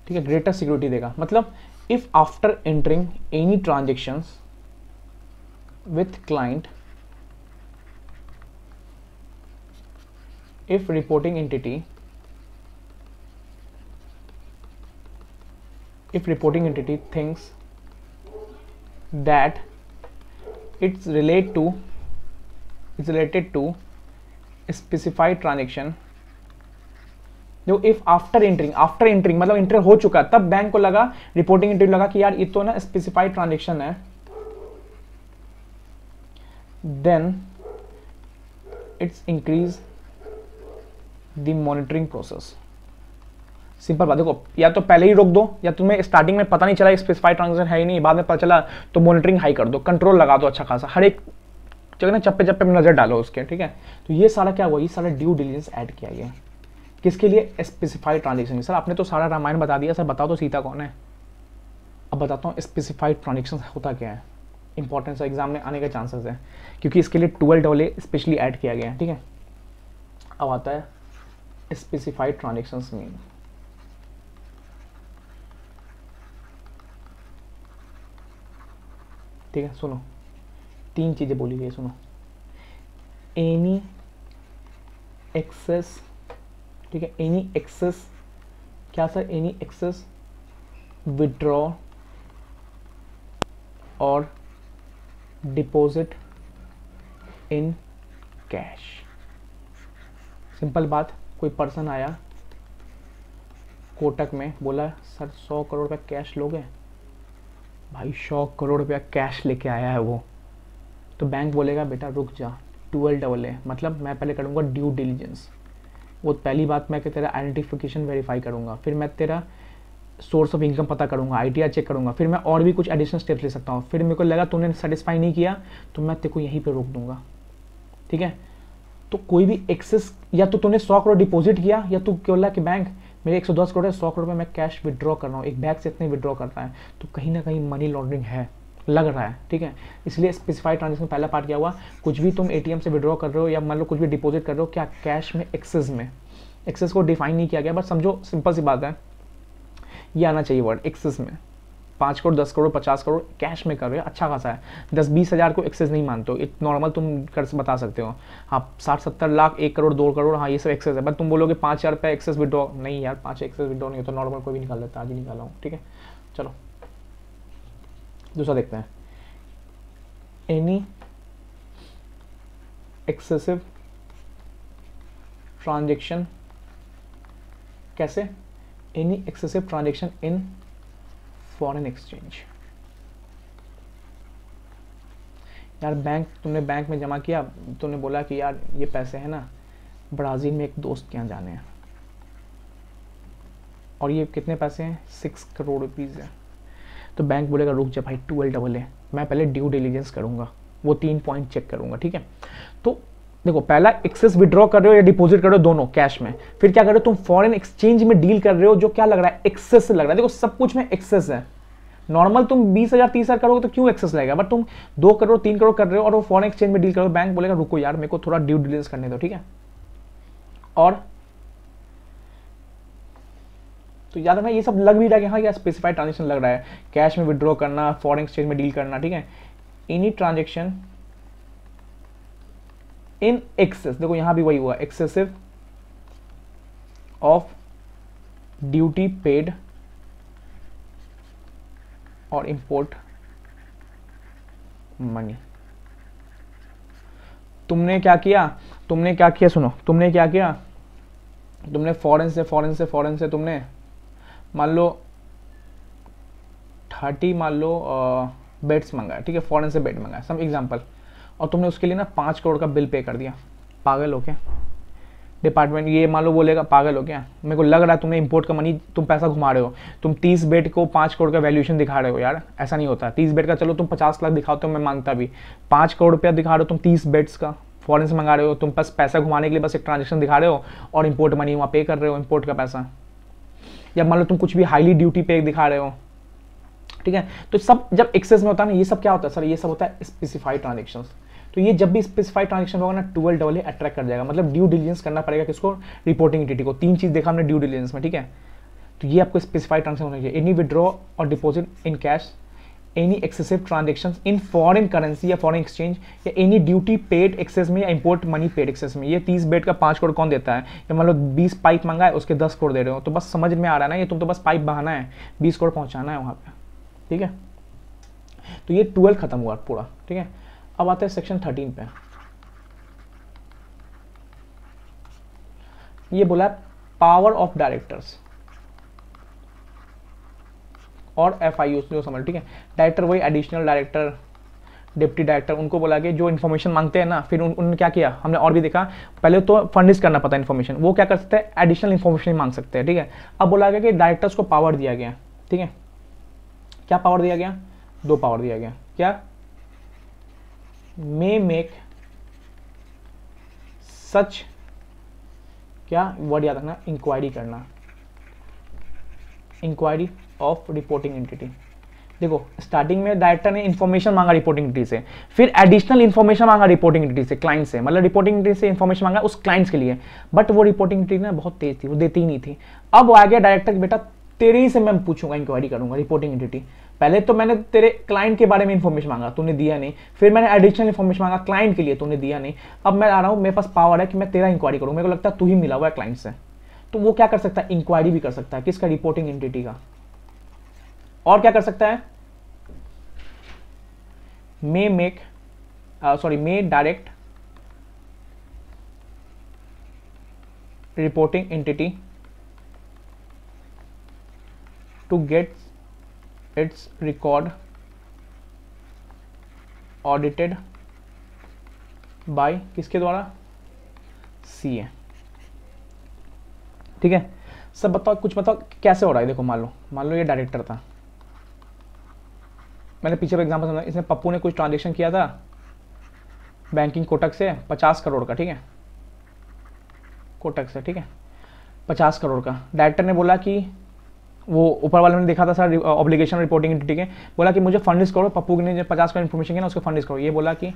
ठीक है, ग्रेटर सिक्योरिटी देगा। मतलब if after entering any transactions with client, if reporting entity thinks that it's related to specified transaction, जो इफ आफ्टर एंटरिंग मतलब इंटर हो चुका, तब बैंक को लगा, रिपोर्टिंग एंटिटी लगा कि यार ये तो ना स्पेसिफाइड ट्रांजेक्शन है, then its increase the monitoring process. Simple बात, देखो या तो पहले ही रोक दो, या तुम्हें स्टार्टिंग में पता नहीं चला स्पेसिफाइड ट्रांजेक्शन है ही नहीं, बाद में पता चला, तो मॉनिटरिंग हाई कर दो, कंट्रोल लगा दो अच्छा खासा, हर एक जगह ना चप्पे चप्पे में नजर डालो उसके, ठीक है। तो ये सारा क्या हुआ, ये सारा ड्यू डिलिजेंस ऐड किया गया, किसके लिए, स्पेसिफाइड ट्रांजेक्शन। सर आपने तो सारा रामायण बता दिया, सर बताओ तो सीता कौन है। अब बताता हूँ स्पेसिफाइड ट्रांजेक्शन होता क्या है, इंपॉर्टेंस एग्जाम में आने के चांसेस है, क्योंकि इसके लिए 12AA स्पेशली ऐड किया गया है, ठीक है। अब आता है स्पेसिफाइड ट्रांजेक्शंस मीन, ठीक है, सुनो, 3 चीजें बोली गई, सुनो, एनी एक्सेस, ठीक है, एनी एक्सेस, क्या सर, एनी एक्सेस विड्रॉ और डिपॉजिट इन कैश। सिंपल बात, कोई पर्सन आया कोटक में, बोला सर 100 करोड़ रुपया कैश लोगे, भाई 100 करोड़ रुपया कैश लेके आया है वो, तो बैंक बोलेगा बेटा रुक जा, 12AA मतलब मैं पहले करूँगा ड्यू डिलिजेंस, वो पहली बात मैं कि तेरा आइडेंटिफिकेशन वेरीफाई करूँगा, फिर मैं तेरा सोर्स ऑफ इनकम पता करूँगा, ITR चेक करूँगा, फिर मैं और भी कुछ एडिशनल स्टेप्स ले सकता हूँ, फिर मेरे को लगा तूने सेटिस्फाई नहीं किया तो मैं तेरे को यहीं पे रोक दूंगा, ठीक है। तो कोई भी एक्सेस, या तो तूने 100 करोड़ डिपॉजिट किया, या तू बोला कि बैंक मेरे 110 करोड़ है, 100 करोड़ में मैं कैश विड्रॉ कर रहा हूँ, एक बैंक से इतने विड्रॉ कर रहा है, तो कहीं ना कहीं मनी लॉन्ड्रिंग है, लग रहा है, ठीक है। इसलिए स्पेसिफाइड ट्रांजेक्शन पहला पार्ट क्या हुआ, कुछ भी तुम ATM से विड्रॉ कर रहे हो, या मान लो कुछ भी डिपॉजिट कर रहे हो, क्या कैश में, एक्सेस में, एक्सेस को डिफाइन नहीं किया गया, बस समझो सिंपल सी बात है, ये आना चाहिए वर्ड एक्सेस में, 5 करोड़ 10 करोड़ 50 करोड़ कैश में कर रहे हो, अच्छा खासा है। 10-20 हज़ार को एक्सेस नहीं मानते हो, नॉर्मल तुम कर बता सकते हो। हाँ 60-70 लाख 1 करोड़ 2 करोड़, हाँ ये सब एक्सेस है। बट तुम बोलोगे 5,000 रुपये एक्सेस विड्रॉ, नहीं यार 5 एक्सेस विड्रॉ नहीं होता, नॉर्मल कोई भी निकाल लेता, आज ही निकाला हूँ, ठीक है। चलो दूसरा देखते हैं, एनी एक्सेसिव ट्रांजेक्शन, कैसे, any excessive transaction in foreign exchange. यार बैंक, तुमने बैंक में जमा किया, तुमने बोला कि यार ये पैसे हैं ना ब्राज़ील में एक दोस्त के यहाँ जाने हैं, और ये कितने पैसे हैं, 6 करोड़ रुपीज़ है। तो बैंक बोलेगा रुक जा भाई 12AA, मैं पहले ड्यू डिलीजेंस करूँगा, वो 3 पॉइंट चेक करूँगा, ठीक है। तो देखो पहला एक्सेस विड्रॉ कर रहे हो या डिपॉजिट कर रहे हो, दोनों कैश में। फिर क्या कर रहे हो तुम, फॉरेन एक्सचेंज में डील कर रहे हो, जो क्या लग रहा है, एक्सेस लग रहा है। देखो सब कुछ में एक्सेस है। नॉर्मल तुम 20,000 30,000 करोगे तो क्यों एक्सेस लगेगा, बट तुम 2 करोड़ 3 करोड़ कर रहे हो और वो फॉरेन एक्सचेंज में डील करो, बैंक बोलेगा रुको यार मेरे को थोड़ा ड्यू डिलीजेंस करने दो, ठीक है। और तो याद रखना ये सब लग भी रहा है कि हाँ यार स्पेसिफाइड ट्रांजेक्शन लग रहा है, कैश में विड्रॉ करना, फॉरेन एक्सचेंज में डील करना, ठीक है। एनी ट्रांजेक्शन इन एक्सेस, देखो यहां भी वही हुआ, एक्सेसिव ऑफ ड्यूटी पेड और इंपोर्ट मनी। तुमने क्या किया सुनो, तुमने क्या किया, तुमने फॉरेन से तुमने मान लो 30 मान लो बेड्स मंगाया, ठीक है, फॉरेन से बेड मंगाया सम एग्जांपल, और तुमने उसके लिए ना 5 करोड़ का बिल पे कर दिया। पागल हो क्या डिपार्टमेंट, ये मान लो बोलेगा पागल हो क्या, मेरे को लग रहा है तुमने इंपोर्ट का मनी, तुम पैसा घुमा रहे हो, तुम 30 बेड को 5 करोड़ का वैल्यूएशन दिखा रहे हो। यार ऐसा नहीं होता, 30 बेड का चलो तुम 50 लाख दिखाओ तो मैं मानता भी, 5 करोड़ रुपया दिखा रहे हो तुम 30 बेड्स का, फॉरेन से मंगा रहे हो, तुम बस पैसा घुमाने के लिए बस एक ट्रांजेक्शन दिखा रहे हो और इंपोर्ट मनी वहाँ पे कर रहे हो, इंपोर्ट का पैसा। या मान लो तुम कुछ भी हाईली ड्यूटी पे दिखा रहे हो, ठीक है। तो सब जब एक्सेस में होता है ना, ये सब क्या होता है सर, ये सब होता है स्पेसिफाइड ट्रांजेक्शंस। तो ये जब भी स्पेसिफाइड ट्रांजेक्शन होगा ना 12AA अट्रैक्ट कर जाएगा, मतलब ड्यू डिलीजेंस करना पड़ेगा किसको, रिपोर्टिंग एंटिटी को। 3 चीज देखा हमने ड्यू डिलीजेंस में, ठीक है। तो ये आपको स्पेसिफाइड ट्रांजेक्शन होना चाहिए, एनी विड्रॉ और deposit in cash, any excessive transactions in foreign currency या फॉरेन एक्सचेंज, या एनी ड्यूटी पेड एक्सेस में या इंपोर्ट मनी पेड एक्सेस में। ये 30 बेड का 5 करोड़ कौन देता है, या मान लो 20 पाइप मंगा है उसके 10 करोड़ दे रहे हो, तो बस समझ में आ रहा है ना, ये तुम तो बस पाइप बहाना है, 20 करोड़ पहुंचाना है वहां पे, ठीक है। तो ये 12 खत्म हुआ पूरा, ठीक है। अब आते हैं सेक्शन 13 पे। ये बोला पावर ऑफ डायरेक्टर्स और FIU जो समझ, ठीक है। डायरेक्टर वही एडिशनल डायरेक्टर, डिप्टी डायरेक्टर, उनको बोला कि जो इन्फॉर्मेशन मांगते हैं ना, फिर उन्होंने क्या किया, हमने और भी देखा, पहले तो फर्निश करना पता इन्फॉर्मेशन, वो क्या कर सकते हैं, एडिशनल इन्फॉर्मेशन मांग सकते हैं, ठीक है। अब बोला गया कि डायरेक्टर्स को पावर दिया गया, ठीक है। क्या पावर दिया गया, 2 पावर दिया गया, क्या, मे मेक सच, क्या वर्ड याद रखना, इंक्वायरी करना, इंक्वायरी ऑफ रिपोर्टिंग एंटिटी। देखो स्टार्टिंग में डायरेक्टर ने इन्फॉर्मेशन मांगा रिपोर्टिंग एंटिटी से, फिर एडिशनल इन्फॉर्मेशन मांगा रिपोर्टिंग एंटिटी से, क्लाइंट से, मतलब रिपोर्टिंग एंटिटी से इन्फॉर्मेशन मांगा उस क्लाइंट्स के लिए, बट वो रिपोर्टिंग एंटिटी ना बहुत तेज थी, वो देती ही नहीं थी। अब वो आ गया डायरेक्टर, बेटा तेरे ही से मैं पूछूंगा, इंक्वायरी करूंगा रिपोर्टिंग एंटिटी। पहले तो मैंने तेरे क्लाइंट के बारे में इन्फॉर्मेशन मांगा, तूने दिया नहीं, फिर मैंने एडिशनल इन्फॉर्मेशन मांगा क्लाइंट के लिए, तूने दिया नहीं। अब मैं आ रहा हूँ, मेरे पास पावर है कि मैं तेरा इंक्वायरी करूँ, मेरे को लगता है तू ही मिला हुआ है क्लाइंट से, तो वो क्या कर सकता है, इंक्वायरी भी कर सकता है, किसका, रिपोर्टिंग एंटिटी का। और क्या कर सकता है, may direct reporting entity to get its record audited by किसके द्वारा, CA, ठीक है। सब बताओ, कुछ बताओ कैसे हो रहा है। देखो मान लो ये डायरेक्टर था, मैंने पीछे एग्जांपल समझा, इसने पप्पू ने कुछ ट्रांजेक्शन किया था बैंकिंग कोटक से 50 करोड़ का, ठीक है, कोटक से, ठीक है, 50 करोड़ का। डायरेक्टर ने बोला कि वो ऊपर वाले ने देखा था सर ऑब्लिगेशन रिपोर्टिंग एंटिटी के, बोला कि मुझे फंडिस करो, पप्पू ने 50 का इन्फॉर्मेशन किया ना, उसको फंडिस करो, ये बोला कि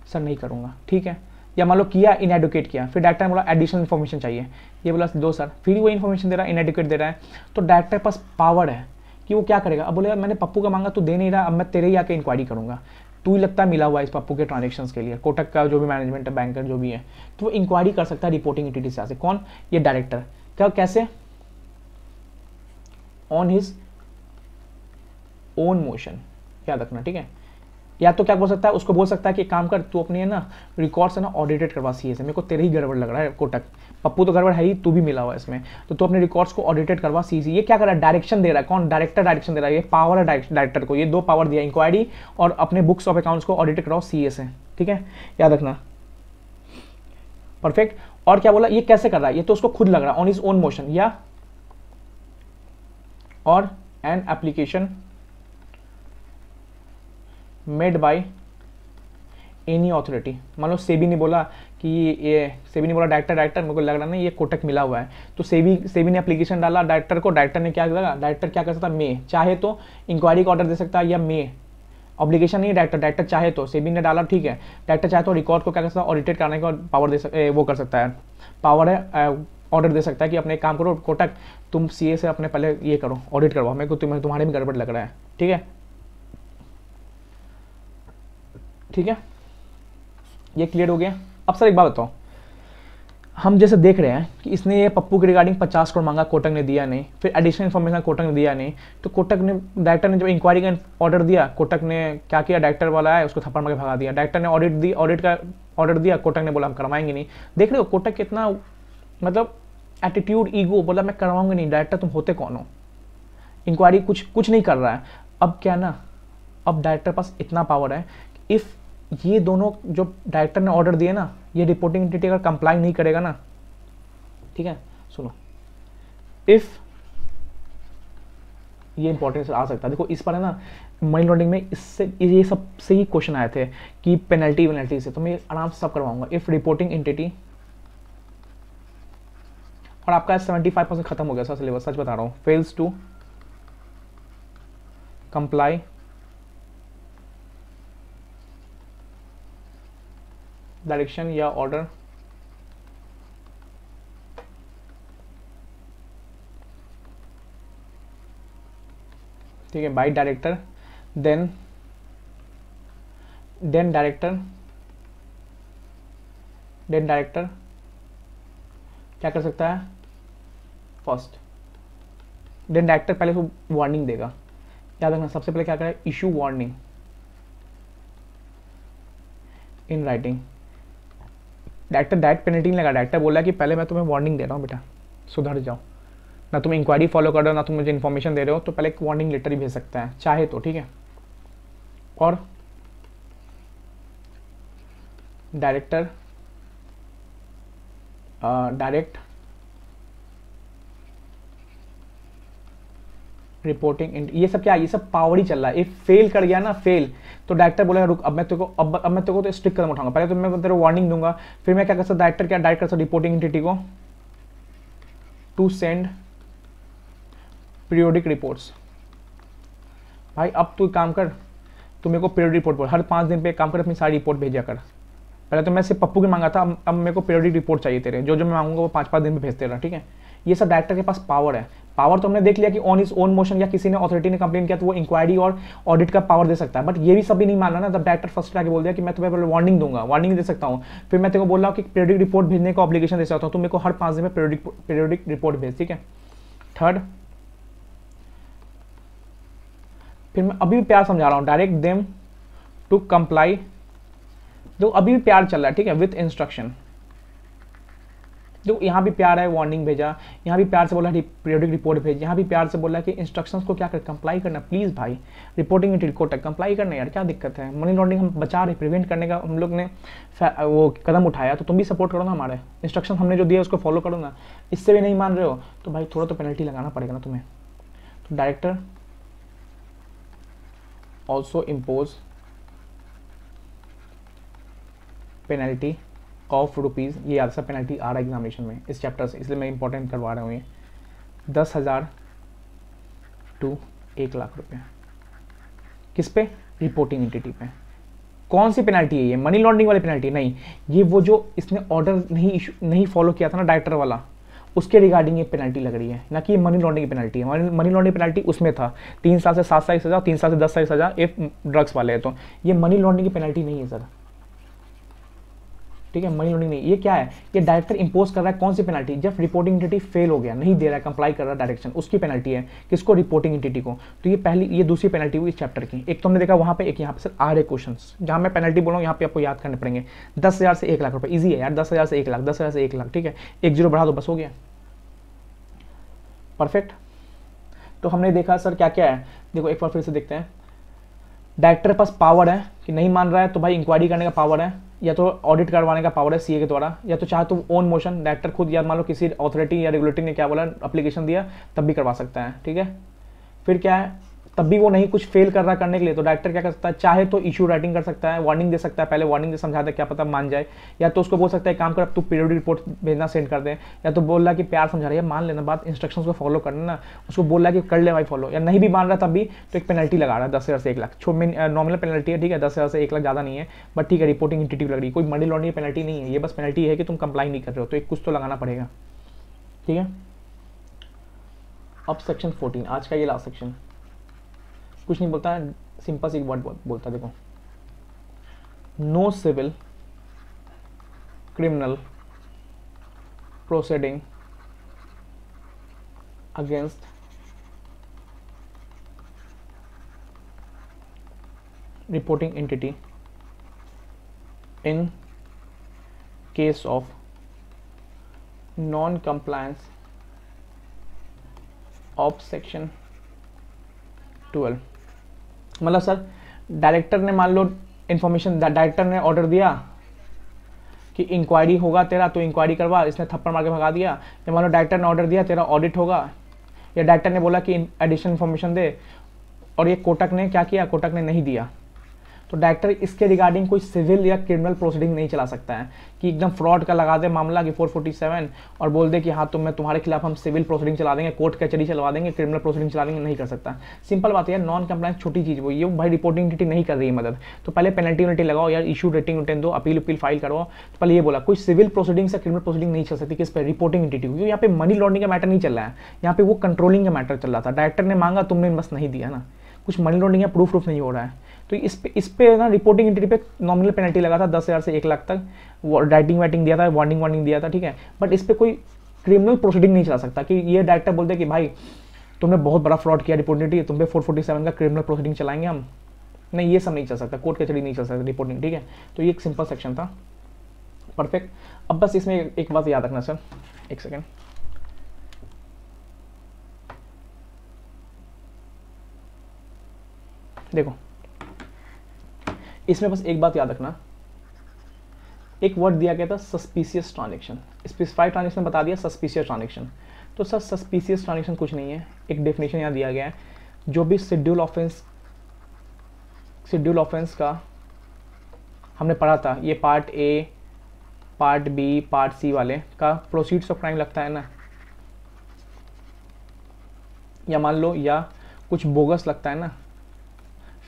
सर नहीं करूँगा, ठीक है। या मान लो किया, इनएडुकेट किया, फिर डायरेक्टर ने बोला एडिशनल इन्फॉर्मेशन चाहिए, ये बोला दो सर, फिर वो इन्फॉर्मेशन दे रहा है, इनएडुकेट दे रहा है, तो डायरेक्टर के पास पावर है कि वो क्या करेगा, अब बोलेगा मैंने पप्पू का मांगा, तू दे नहीं रहा, अब मैं तेरे ही आके इंक्वायरी करूंगा, तू ही लगता है मिला हुआ है इस पप्पू के ट्रांजेक्शन्स के लिए, कोटक का जो भी मैनेजमेंट है, बैंकर जो भी है, तो वो इंक्वायरी कर सकता है रिपोर्टिंग एंटिटी से। कौन? ये डायरेक्टर। क्या? कैसे? ऑन हिज ओन मोशन, याद रखना, ठीक है। या तो क्या बोल सकता है, उसको बोल सकता है कि काम कर, तू अपनी है ना रिकॉर्ड से ना ऑडिटेड करवा सीए से, मेरे को तेरे ही गड़बड़ लग रहा है कोटक, पप्पू तो गड़बड़ है ही, तू भी मिला हुआ है इसमें, तो तू अपने रिकॉर्ड्स को ऑडिटेड करवा सीए से। ये क्या कर रहा है? डायरेक्शन दे रहा है। कौन? डायरेक्टर डायरेक्शन दे रहा है। ये पावर है डायरेक्टर को, ये दो पावर दिया, इंक्वायरी और अपने बुक्स ऑफ अकाउंट्स को ऑडिटेड कराओ सीए से, ठीक है, याद रखना, परफेक्ट। और क्या बोला, ये कैसे कर रहा है? ये तो उसको खुद लग रहा है, ऑन हिज ओन मोशन, या और an application made by any authority. मान लो सेबी ने बोला कि ये, सेबी ने बोला डायरेक्टर मेरे को लग रहा नहीं ये कोटक मिला हुआ है, तो सेबी ने एप्लीकेशन डाला डायरेक्टर को, डायरेक्टर ने क्या लगा, डायरेक्टर क्या कर सकता है, मे चाहे तो इंक्वायरी का ऑर्डर दे सकता है, या मे ऑब्लिगेशन नहीं है डायरेक्टर चाहे तो, सेबी ने डाला ठीक है, डायरेक्टर चाहे तो रिकॉर्ड को क्या कर सकता है, ऑडिटेट करने का पावर दे वो कर सकता है, पावर है, ऑर्डर दे सकता है कि अपने एक काम करो कोटक, तुम सीए से अपने पहले ये करो, ऑडिट करवाओ, मेरे को तुम्हारे भी गड़बड़ लग रहा है, ठीक है, ठीक है, ये क्लियर हो गया। अब सर एक बात बताओ, हम जैसे देख रहे हैं कि इसने ये पप्पू के रिगार्डिंग 50 करोड़ मांगा, कोटक ने दिया नहीं, फिर एडिशनल इन्फॉर्मेशन कोटक ने दिया नहीं, तो कोटक ने, डायरेक्टर ने जब इंक्वायरी का ऑर्डर दिया, कोटक ने क्या किया, डायरेक्टर वाला है उसको थप्पड़ मार के भगा दिया, डायरेक्टर ने ऑडिट का ऑर्डर दिया, कोटक ने बोला हम करवाएंगे नहीं। देख रहे हो कोटक कितना मतलब एटीट्यूड, ईगो, बोला मैं करवाऊंगी नहीं, डायरेक्टर तुम होते कौन हो, इंक्वायरी कुछ नहीं कर रहा है। अब क्या ना, अब डायरेक्टर पास इतना पावर है, इफ ये दोनों जो डायरेक्टर ने ऑर्डर दिए ना, ये रिपोर्टिंग एंटिटी अगर कंप्लाई नहीं करेगा ना, ठीक है, सुनो, इफ ये इंपॉर्टेंस आ सकता है, देखो इस पर है ना मनी लॉन्ड्रिंग में इससे ये सब से ही क्वेश्चन आए थे कि पेनल्टी से, तो मैं आराम से सब करवाऊंगा। इफ रिपोर्टिंग एंटिटी, और आपका 75% खत्म हो गया सर सिलेबस, सच बता रहा हूँ, फेल्स टू कंप्लाई डायरेक्शन या ऑर्डर ठीक है बाय डायरेक्टर, देन डायरेक्टर क्या कर सकता है, फर्स्ट देन डायरेक्टर पहले उसको वार्निंग देगा, याद रखना, सबसे पहले क्या करें, issue warning in writing. Director direct penalty नहीं लगा, डायरेक्टर बोला कि पहले मैं तुम्हें वार्निंग दे रहा हूँ बेटा, सुधर जाओ, ना तुम इंक्वायरी फॉलो कर रहे हो, ना तुम मुझे इन्फॉर्मेशन दे रहे हो, तो पहले एक वार्निंग लेटर ही भेज सकता है चाहे तो, ठीक है। और डायरेक्टर डायरेक्ट रिपोर्टिंग, ये सब क्या, ये सब पावर ही चल रहा है। इफ फेल कर गया ना, फेल, तो डायरेक्टर बोलेगा रुक, अब मैं तेरे को तो स्ट्रिक्ट कदम उठाऊंगा, पहले तो मैं तेरे को वार्निंग दूंगा, फिर मैं क्या कर सकता, डायरेक्टर क्या डायरेक्ट कर सकता रिपोर्टिंग एंटिटी को टू सेंड पीरियोडिक रिपोर्ट्स। भाई अब तू काम कर, तू मेरे को पीरियोडिक रिपोर्ट बोल, हर 5 दिन पे काम कर, अपनी सारी रिपोर्ट भेजा कर। पहले तो मैं सिर्फ पप्पू की मांगा था, अब मेरे को पीरियोडिक रिपोर्ट चाहिए तेरे, जो मैं मांगूंगा वो 5-5 दिन में भेजते रहा, ठीक है। ये सब डायरेक्टर के पास पावर है। पावर तो हमने देख लिया कि ऑन हिज ओन मोशन, या किसी ने अथॉरिटी ने कंप्लेन किया तो वो इंक्वायरी और ऑडिट का पावर दे सकता है, बट ये भी सभी नहीं मान रहा ना, तब डायरेक्टर फर्स्ट आके बोल दिया कि मैं तुम्हें पहले वार्निंग दूंगा, वार्निंग दे सकता हूँ, फिर मैं तेरे को बोल रहा हूँ कि पीरियोडिक रिपोर्ट भेजने का ऑब्लिगेशन दे सकता हूँ, तो मेरे को हर 5 दिन में पीरियोडिक रिपोर्ट भेज, ठीक है। थर्ड, फिर मैं अभी भी प्यार समझा रहा हूँ, डायरेक्ट देम टू कंप्लाई, जो अभी भी प्यार चल रहा है, ठीक है, विथ इंस्ट्रक्शन, जो यहाँ भी प्यार है, वार्निंग भेजा, यहाँ भी प्यार से बोला पीरियोडिक रिपोर्ट भेज, यहाँ भी प्यार से बोला कि इंस्ट्रक्शंस को क्या कर कंप्लाई करना, प्लीज भाई रिपोर्टिंग एंटिटी को कंप्लाई करना, यार क्या दिक्कत है, मनी लॉन्ड्रिंग हम बचा रहे, प्रिवेंट करने का हम लोग ने वो कदम उठाया, तो तुम भी सपोर्ट करो ना, हमारे इंस्ट्रक्शन हमने जो दिया उसको फॉलो करो ना। इससे भी नहीं मान रहे हो तो भाई थोड़ा तो पेनल्टी लगाना पड़ेगा ना तुम्हें। तो director also impose penalty of rupees, ये याद सा पेनल्टी आ रहा है एग्जामिनेशन में इस चैप्टर से, इसलिए मैं इंपॉर्टेंट करवा रहा हूँ ये, 10,000 टू 1 लाख रुपये। किस पे? रिपोर्टिंग एंटिटी पे। कौन सी पेनल्टी है ये? मनी लॉन्ड्रिंग वाली पेनल्टी नहीं, ये वो जो इसने ऑर्डर नहीं फॉलो किया था ना डायरेक्टर वाला, उसके रिगार्डिंग ये पेनल्टी लग रही है, ना कि मनी लॉन्ड्रिंग की पेनल्टी है। मनी लॉन्ड्रिंग पेनल्टी उसमें था 3 साल से 7 साल की सजा, 3 साल से 10 साल की सजा इफ ड्रग्स वाले है, तो ये मनी लॉन्ड्रिंग की पेनल्टी नहीं है सर, ठीक है, मनी लॉन्ड्रिंग नहीं। ये क्या है, ये डायरेक्टर इंपोज कर रहा है कौन सी पेनल्टी, जब रिपोर्टिंग एंटिटी फेल हो गया, नहीं दे रहा है, कंप्लाई कर रहा है डायरेक्शन, उसकी पेनल्टी है, किसको, रिपोर्टिंग एंटिटी को। तो ये पहली, ये दूसरी पेनल्टी हुई इस चैप्टर की। एक तो हमने देखा वहाँ पे, एक यहाँ पे सर आ रहे क्वेश्चन, जहाँ मैं पेनल्टी बोल रहा हूँ यहाँ पे आपको याद करने पड़ेंगे। 10,000 से 1 लाख रुपये, ईजी है यार, 10,000 से 1 लाख, 10,000 से 1 लाख, ठीक है, 1 जीरो बढ़ा दो बस हो गया, परफेक्ट। तो हमने देखा सर क्या क्या है, देखो एक बार फिर से देखते हैं। डायरेक्टर के पास पावर है कि नहीं मान रहा है तो भाई इंक्वायरी करने का पावर है, या तो ऑडिट करवाने का पावर है सीए के द्वारा, या तो चाहे तो ओन मोशन डायरेक्टर खुद, या मान लो किसी अथॉरिटी या रेगुलेटरी ने क्या बोला, एप्लीकेशन दिया, तब भी करवा सकता है, ठीक है। फिर क्या है, तब भी वो नहीं कुछ फेल कर रहा करने के लिए, तो डायरेक्टर क्या कर सकता है, चाहे तो इशू राइटिंग कर सकता है, वार्निंग दे सकता है, पहले वार्निंग दे समझा दे, क्या पता मान जाए, या तो उसको बोल सकता है काम कर अब तू पीरियडिक रिपोर्ट भेजना सेंड कर दे, या तो बोल रहा कि प्यार समझा रही है, मान लेना बात, इंस्ट्रक्शंस को फॉलो करना ना, उसको बोल रहा है कि कर ले भाई फॉलो, या नहीं भी मान रहा तब भी तो एक पेनल्टी लगा रहा है 10,000 से 1 लाख, नॉमिनल पेनल्टी है, ठीक है, 10,000 से 1 लाख ज़्यादा नहीं है, बट ठीक है, रिपोर्टिंग एंटिटी लग रही है, कोई मनी लॉन्ड्रिंग पेनल्टी नहीं है, ये बस पेनल्टी है कि तुम कंप्लाई नहीं कर रहे हो, तो एक कुछ तो लगाना पड़ेगा, ठीक है। अब सेक्शन 14 आज का ये लास्ट सेक्शन, कुछ नहीं बोलता है, सिंपल सी एक वर्ड बोलता है, देखो, no civil criminal proceeding against reporting entity in case of non compliance of section 12। मतलब सर डायरेक्टर ने मान लो इन्फॉर्मेशन, डायरेक्टर ने ऑर्डर दिया कि इंक्वायरी होगा तेरा, तो इंक्वायरी करवा, इसने थप्पड़ मार के भगा दिया, या मान लो डायरेक्टर ने ऑर्डर दिया तेरा ऑडिट होगा, या डायरेक्टर ने बोला कि एडिशनल इन्फॉर्मेशन दे, और ये कोटक ने क्या किया, कोटक ने नहीं दिया, तो डायरेक्टर इसके रिगार्डिंग कोई सिविल या क्रिमिनल प्रोसीडिंग नहीं चला सकता है, कि एकदम फ्रॉड का लगा दे मामला कि 447 और बोल दे कि हाँ तुम मैं तुम्हारे खिलाफ हम सिविल प्रोसीडिंग चला देंगे, कोर्ट कचहरी चलवा देंगे, क्रिमिनल प्रोसीडिंग चला देंगे, नहीं कर सकता। सिंपल बात है, नॉन कंप्लायंस छोटी चीज़ वो, ये भाई रिपोर्टिंग एंटिटी नहीं कर रही है मदद, तो पहले पेनल्टी वेनल्टी लगाओ यार, इशू रेटिंग रिटर्न दो, अपील फाइल करो, तो पहले ये बोला कोई सिविल प्रोसीडिंग से क्रिमिनल प्रोसीडिंग नहीं चल सकती, किस पर, रिपोर्टिंग एंटिटी, क्योंकि यहाँ पे मनी लॉन्ड्रिंग का मैटर नहीं चल रहा है, यहाँ पे वो कंट्रोलिंग का मैटर चल रहा था, डायरेक्टर ने मांगा तुमने बस नहीं दिया ना, कुछ मनी लॉन्ड्रिंग या प्रूफ नहीं हो रहा है, तो इस पे ना रिपोर्टिंग एंटिटी पे नॉमिनल पेनल्टी लगा था 10,000 से 1 लाख तक, राइटिंग वाइटिंग दिया था, वार्निंग दिया था, ठीक है, बट इस पे कोई क्रिमिनल प्रोसीडिंग नहीं चला सकता, कि ये डायरेक्टर बोलते कि भाई तुमने बहुत बड़ा फ्रॉड किया रिपोर्टिंग एंटिटी, तुम पे 447 का क्रिमिनल प्रोसीडिंग चलाएंगे हम, नहीं ये सब नहीं चल सकता, कोर्ट कचहरी नहीं चल सकता रिपोर्टिंग, ठीक है। तो ये एक सिंपल सेक्शन था, परफेक्ट। अब बस इसमें एक बात याद रखना सर, एक सेकेंड, देखो इसमें बस एक बात याद रखना, एक वर्ड दिया गया था सस्पिशियस ट्रांजैक्शन, स्पेसिफाइड ट्रांजैक्शन बता दिया, सस्पिशियस ट्रांजैक्शन, तो सर सस्पिशियस ट्रांजैक्शन कुछ नहीं है, एक डेफिनेशन यहाँ दिया गया है, जो भी शेड्यूल ऑफेंस का हमने पढ़ा था, ये part A, part B, part C वाले का प्रोसीड्स ऑफ क्राइम लगता है ना, या मान लो या कुछ बोगस लगता है ना,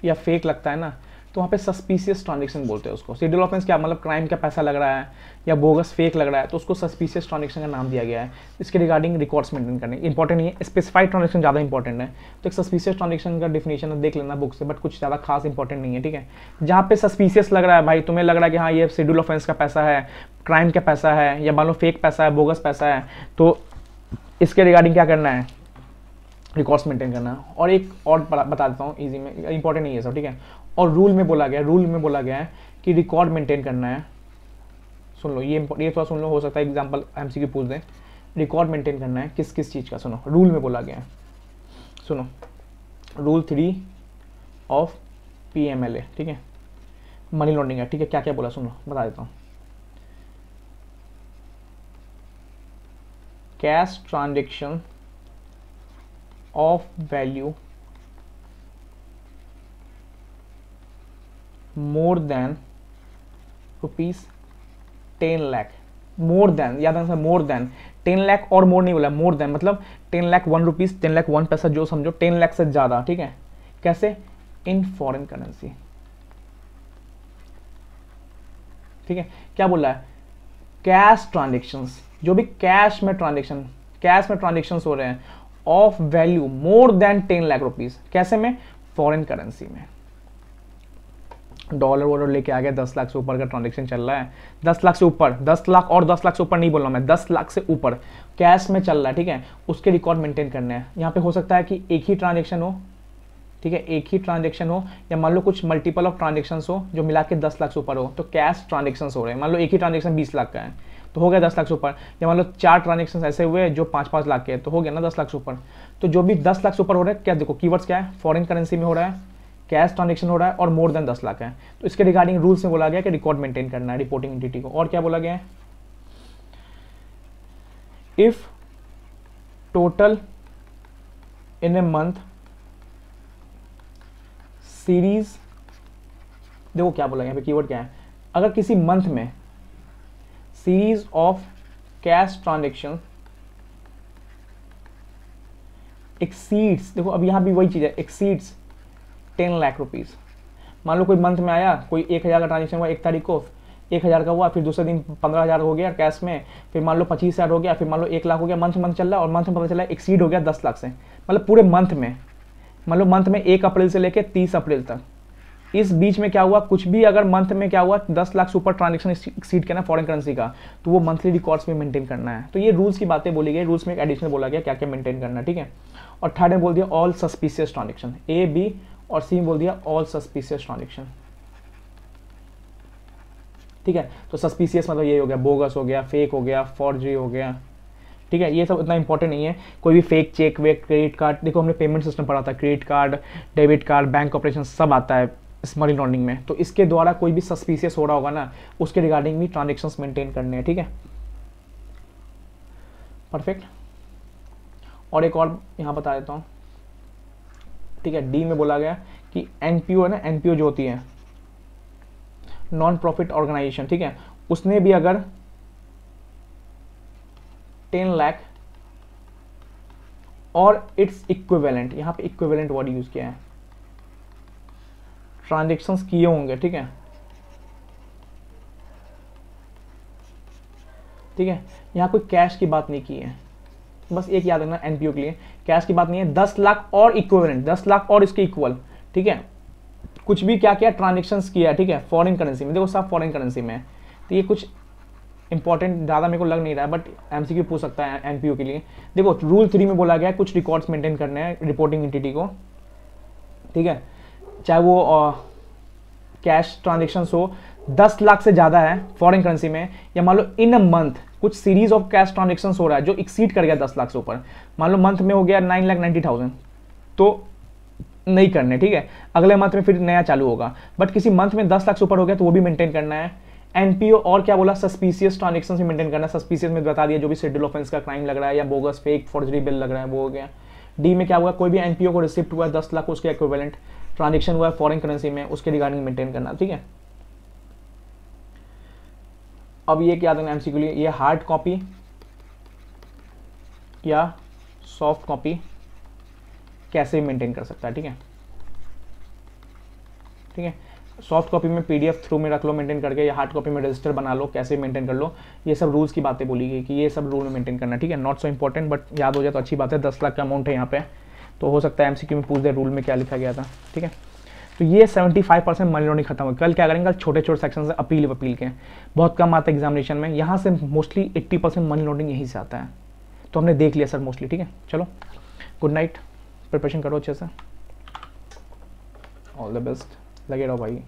या फेक लगता है ना, तो वहाँ पे सस्पिशियस ट्रांजैक्शन बोलते हैं उसको। शेड्यूल ऑफेंस क्या मतलब, क्राइम का पैसा लग रहा है या बोगस फेक लग रहा है, तो उसको सस्पिशियस ट्रांजैक्शन का नाम दिया गया है। इसके रिगार्डिंग रिकॉर्ड्स मेंटेन करने इंपॉर्टेंट नहीं है, स्पेसिफाइड ट्रांजैक्शन ज़्यादा इंपॉर्टेंट है। तो एक सस्पिशियस ट्रांजैक्शन का डिफिनेशन देख लेना बुक से, बट कुछ ज़्यादा खास इंपॉर्टेंट नहीं है, ठीक है। जहाँ पे सस्पिशियस लग रहा है भाई, तुम्हें लग रहा है कि हाँ ये शेड्यूल ऑफेंस का पैसा है, क्राइम का पैसा है, या मान लो फेक पैसा है, बोगस पैसा है, तो इसके रिगार्डिंग क्या करना है, रिकॉर्ड्स मेंटेन करना। और एक और बता देता हूँ इजी में, इंपॉर्टेंट नहीं है सब, ठीक है। और रूल में बोला गया है कि रिकॉर्ड मेंटेन करना है, सुन लो ये थोड़ा सुन लो, हो सकता है एग्जांपल एमसीक्यू पूछ दें। रिकॉर्ड मेंटेन करना है किस किस चीज़ का, सुनो रूल में बोला गया है, सुनो रूल 3 ऑफ PMLA, ठीक है, मनी लॉन्ड्रिंग है, ठीक है। क्या क्या बोला सुनो, बता देता हूँ। Cash transaction of value more than rupees 10 lakh, more than, याद रखना more than 10 लाख, और more नहीं बोला, more than मतलब 10 लाख 1 रुपीज, 10 लाख 1 पैसा, जो समझो 10 लाख से ज़्यादा, ठीक है। कैसे, इन फॉरेन करेंसी, ठीक है। क्या बोला है, कैश ट्रांजेक्शंस, जो भी कैश में ट्रांजेक्शन, कैश में ट्रांजेक्शन हो रहे हैं of value more than 10 lakh rupees, कैसे में, फॉरेन करेंसी में। डॉलर वॉलर लेके आ गया, 10 लाख से ऊपर का ट्रांजेक्शन चल रहा है, 10 लाख से ऊपर, 10 लाख और 10 लाख से ऊपर नहीं बोल रहा मैं, 10 लाख से ऊपर कैश में चल रहा है, ठीक है, उसके रिकॉर्ड मेंटेन करने हैं। यहाँ पे हो सकता है कि एक ही ट्रांजेक्शन हो, ठीक है, एक ही ट्रांजेक्शन हो, या मान लो कुछ मल्टीपल ऑफ ट्रांजेक्शन हो जो मिला के 10 लाख से ऊपर हो, तो कैश ट्रांजेक्शन हो रहे हैं। मान लो एक ही ट्रांजेक्शन 20 लाख का है तो हो गया 10 लाख से ऊपर, या मान लो 4 ट्रांजेक्शन ऐसे हुए जो 5-5 लाख के, तो हो गया ना 10 लाख से ऊपर। तो जो भी 10 लाख से ऊपर हो रहा है, क्या देखो कीवर्ड्स क्या है, फॉरेन करेंसी में हो रहा है, कैश ट्रांजेक्शन हो रहा है और मोर देन 10 लाख है, तो इसके रिगार्डिंग रूल्स में बोला गया कि रिकॉर्ड मेंटेन करना है रिपोर्टिंग एंटिटी को। और क्या बोला गया है, if total in a month series, देखो क्या बोला यहाँ पे कीवर्ड क्या है, अगर किसी मंथ में series of cash transaction exceeds, देखो अब यहां भी वही चीज है, एक्सीड्स 10 लाख रुपीज। मान लो कोई मंथ में आया, कोई 1000 का ट्रांजेक्शन हुआ 1 तारीख को, 1000 का हुआ, फिर दूसरे दिन 15000 हो गया कैश में, फिर मान लो 25000 हो गया, फिर मान लो 1 लाख हो गया, मंथ चल रहा है और मंथ में पता चला एक्सीड हो गया 10 लाख से, मतलब पूरे मंथ में, मान लो मंथ में 1 अप्रैल से लेकर 30 अप्रैल तक, इस बीच में क्या हुआ, कुछ भी अगर मंथ में क्या हुआ 10 लाख से ऊपर ट्रांजेक्शन एक्सीड करना फॉरेन करेंसी का, तो वो मंथली रिकॉर्ड्स में मेंटेन करना है। तो ये रूल्स की बातें बोली गई, रूल्स में एक एडिशनल बोला गया क्या क्या मेंटेन करना है, ठीक है। और थर्ड में बोल दिया all suspicious transaction, A B और सी में बोल दिया ऑल सस्पिशियस ट्रांजेक्शन, ठीक है। तो सस्पिशियस मतलब ये हो गया, बोगस हो गया, फेक हो गया, फॉर्जरी हो गया, ठीक है, ये सब इतना इंपॉर्टेंट नहीं है। कोई भी फेक चेक वेक, क्रेडिट कार्ड, देखो हमने पेमेंट सिस्टम पढ़ा था, credit card, debit card, bank operation सब आता है इस मनी लॉन्ड्रिंग में, तो इसके द्वारा कोई भी सस्पिशियस हो रहा होगा ना, उसके रिगार्डिंग भी ट्रांजेक्शन्स मेंटेन करने हैं, ठीक है, परफेक्ट। और एक और यहाँ बता देता हूँ, ठीक है, डी में बोला गया कि एनपीओ है ना, एनपीओ जो होती है नॉन प्रॉफिट ऑर्गेनाइजेशन, ठीक है, उसने भी अगर 10 लाख और इट्स इक्विवेलेंट, यहां पे इक्विवेलेंट वर्ड यूज किया है, ट्रांजेक्शंस किए होंगे, ठीक है, ठीक है, यहां कोई कैश की बात नहीं की है, बस एक याद रखना एनपीओ के लिए, कैश की बात नहीं है, 10 लाख और इक्विवेलेंट, 10 लाख और इसके इक्वल, ठीक है, कुछ भी क्या किया ट्रांजेक्शंस किया, ठीक है, फॉरेन करेंसी में, देखो सब फॉरेन करेंसी में है, तो ये कुछ इंपॉर्टेंट ज़्यादा मेरे को लग नहीं रहा है, बट एमसीक्यू पूछ सकता है एनपीओ के लिए। देखो रूल 3 में बोला गया है कुछ रिकॉर्ड्स मेंटेन करने हैं रिपोर्टिंग एंटिटी को, ठीक है, चाहे वो कैश ट्रांजेक्शन हो 10 लाख से ज़्यादा है फॉरेन करेंसी में, या मान लो इन अ मंथ कुछ सीरीज ऑफ कैश ट्रांजेक्शन हो रहा है जो एक्सीड कर गया 10 लाख से ऊपर, मान लो मंथ में हो गया 9,90,000, तो नहीं करने, ठीक है, अगले मंथ में फिर नया चालू होगा, बट किसी मंथ में 10 लाख से ऊपर हो गया तो वो भी मेंटेन करना है। एनपीओ और क्या बोला, सस्पिशियस ट्रांजेक्शन से मेंटेन करना, सस्पिशियस में बता दिया जो भी शेड्यूल ऑफेंस का क्राइम लग रहा है या बोगस फेक फॉर्जरी बिल लग रहा है वो हो गया। डी में क्या हुआ, कोई भी एनपीओ को रिसिप्ट हुआ है 10 लाख उसके इक्विवेलेंट ट्रांजेक्शन हुआ है फॉरेन करेंसी में, उसके रिगार्डिंग मेंटेन करना, ठीक है। अब ये क्या देना एमसीक्यू लिए, ये हार्ड कॉपी या सॉफ्ट कॉपी कैसे मेंटेन कर सकता है, ठीक है, ठीक है, सॉफ्ट कॉपी में पीडीएफ थ्रू में रख लो मेंटेन करके, या हार्ड कॉपी में रजिस्टर बना लो, कैसे मेंटेन कर लो, ये सब रूल्स की बातें बोली गई कि ये सब रूल में मेंटेन करना, ठीक है, नॉट सो इंपॉर्टेंट बट याद हो जाए तो अच्छी बात है, 10 लाख का अमाउंट है यहाँ पे, तो हो सकता है एमसीक्यू में पूछ दे रूल में क्या लिखा गया था, ठीक है। तो ये 75% मनी लॉन्ड्रिंग खत्म हो। कल क्या करेंगे, कल छोटे छोटे सेक्शन से अपील के बहुत कम आता है एग्जामिनेशन में, यहाँ से मोस्टली 80% मनी लॉन्ड्रिंग यहीं से आता है, तो हमने देख लिया सर मोस्टली, ठीक है। चलो गुड नाइट, प्रिपरेशन करो अच्छे से, ऑल द बेस्ट, लगे रहो भाई।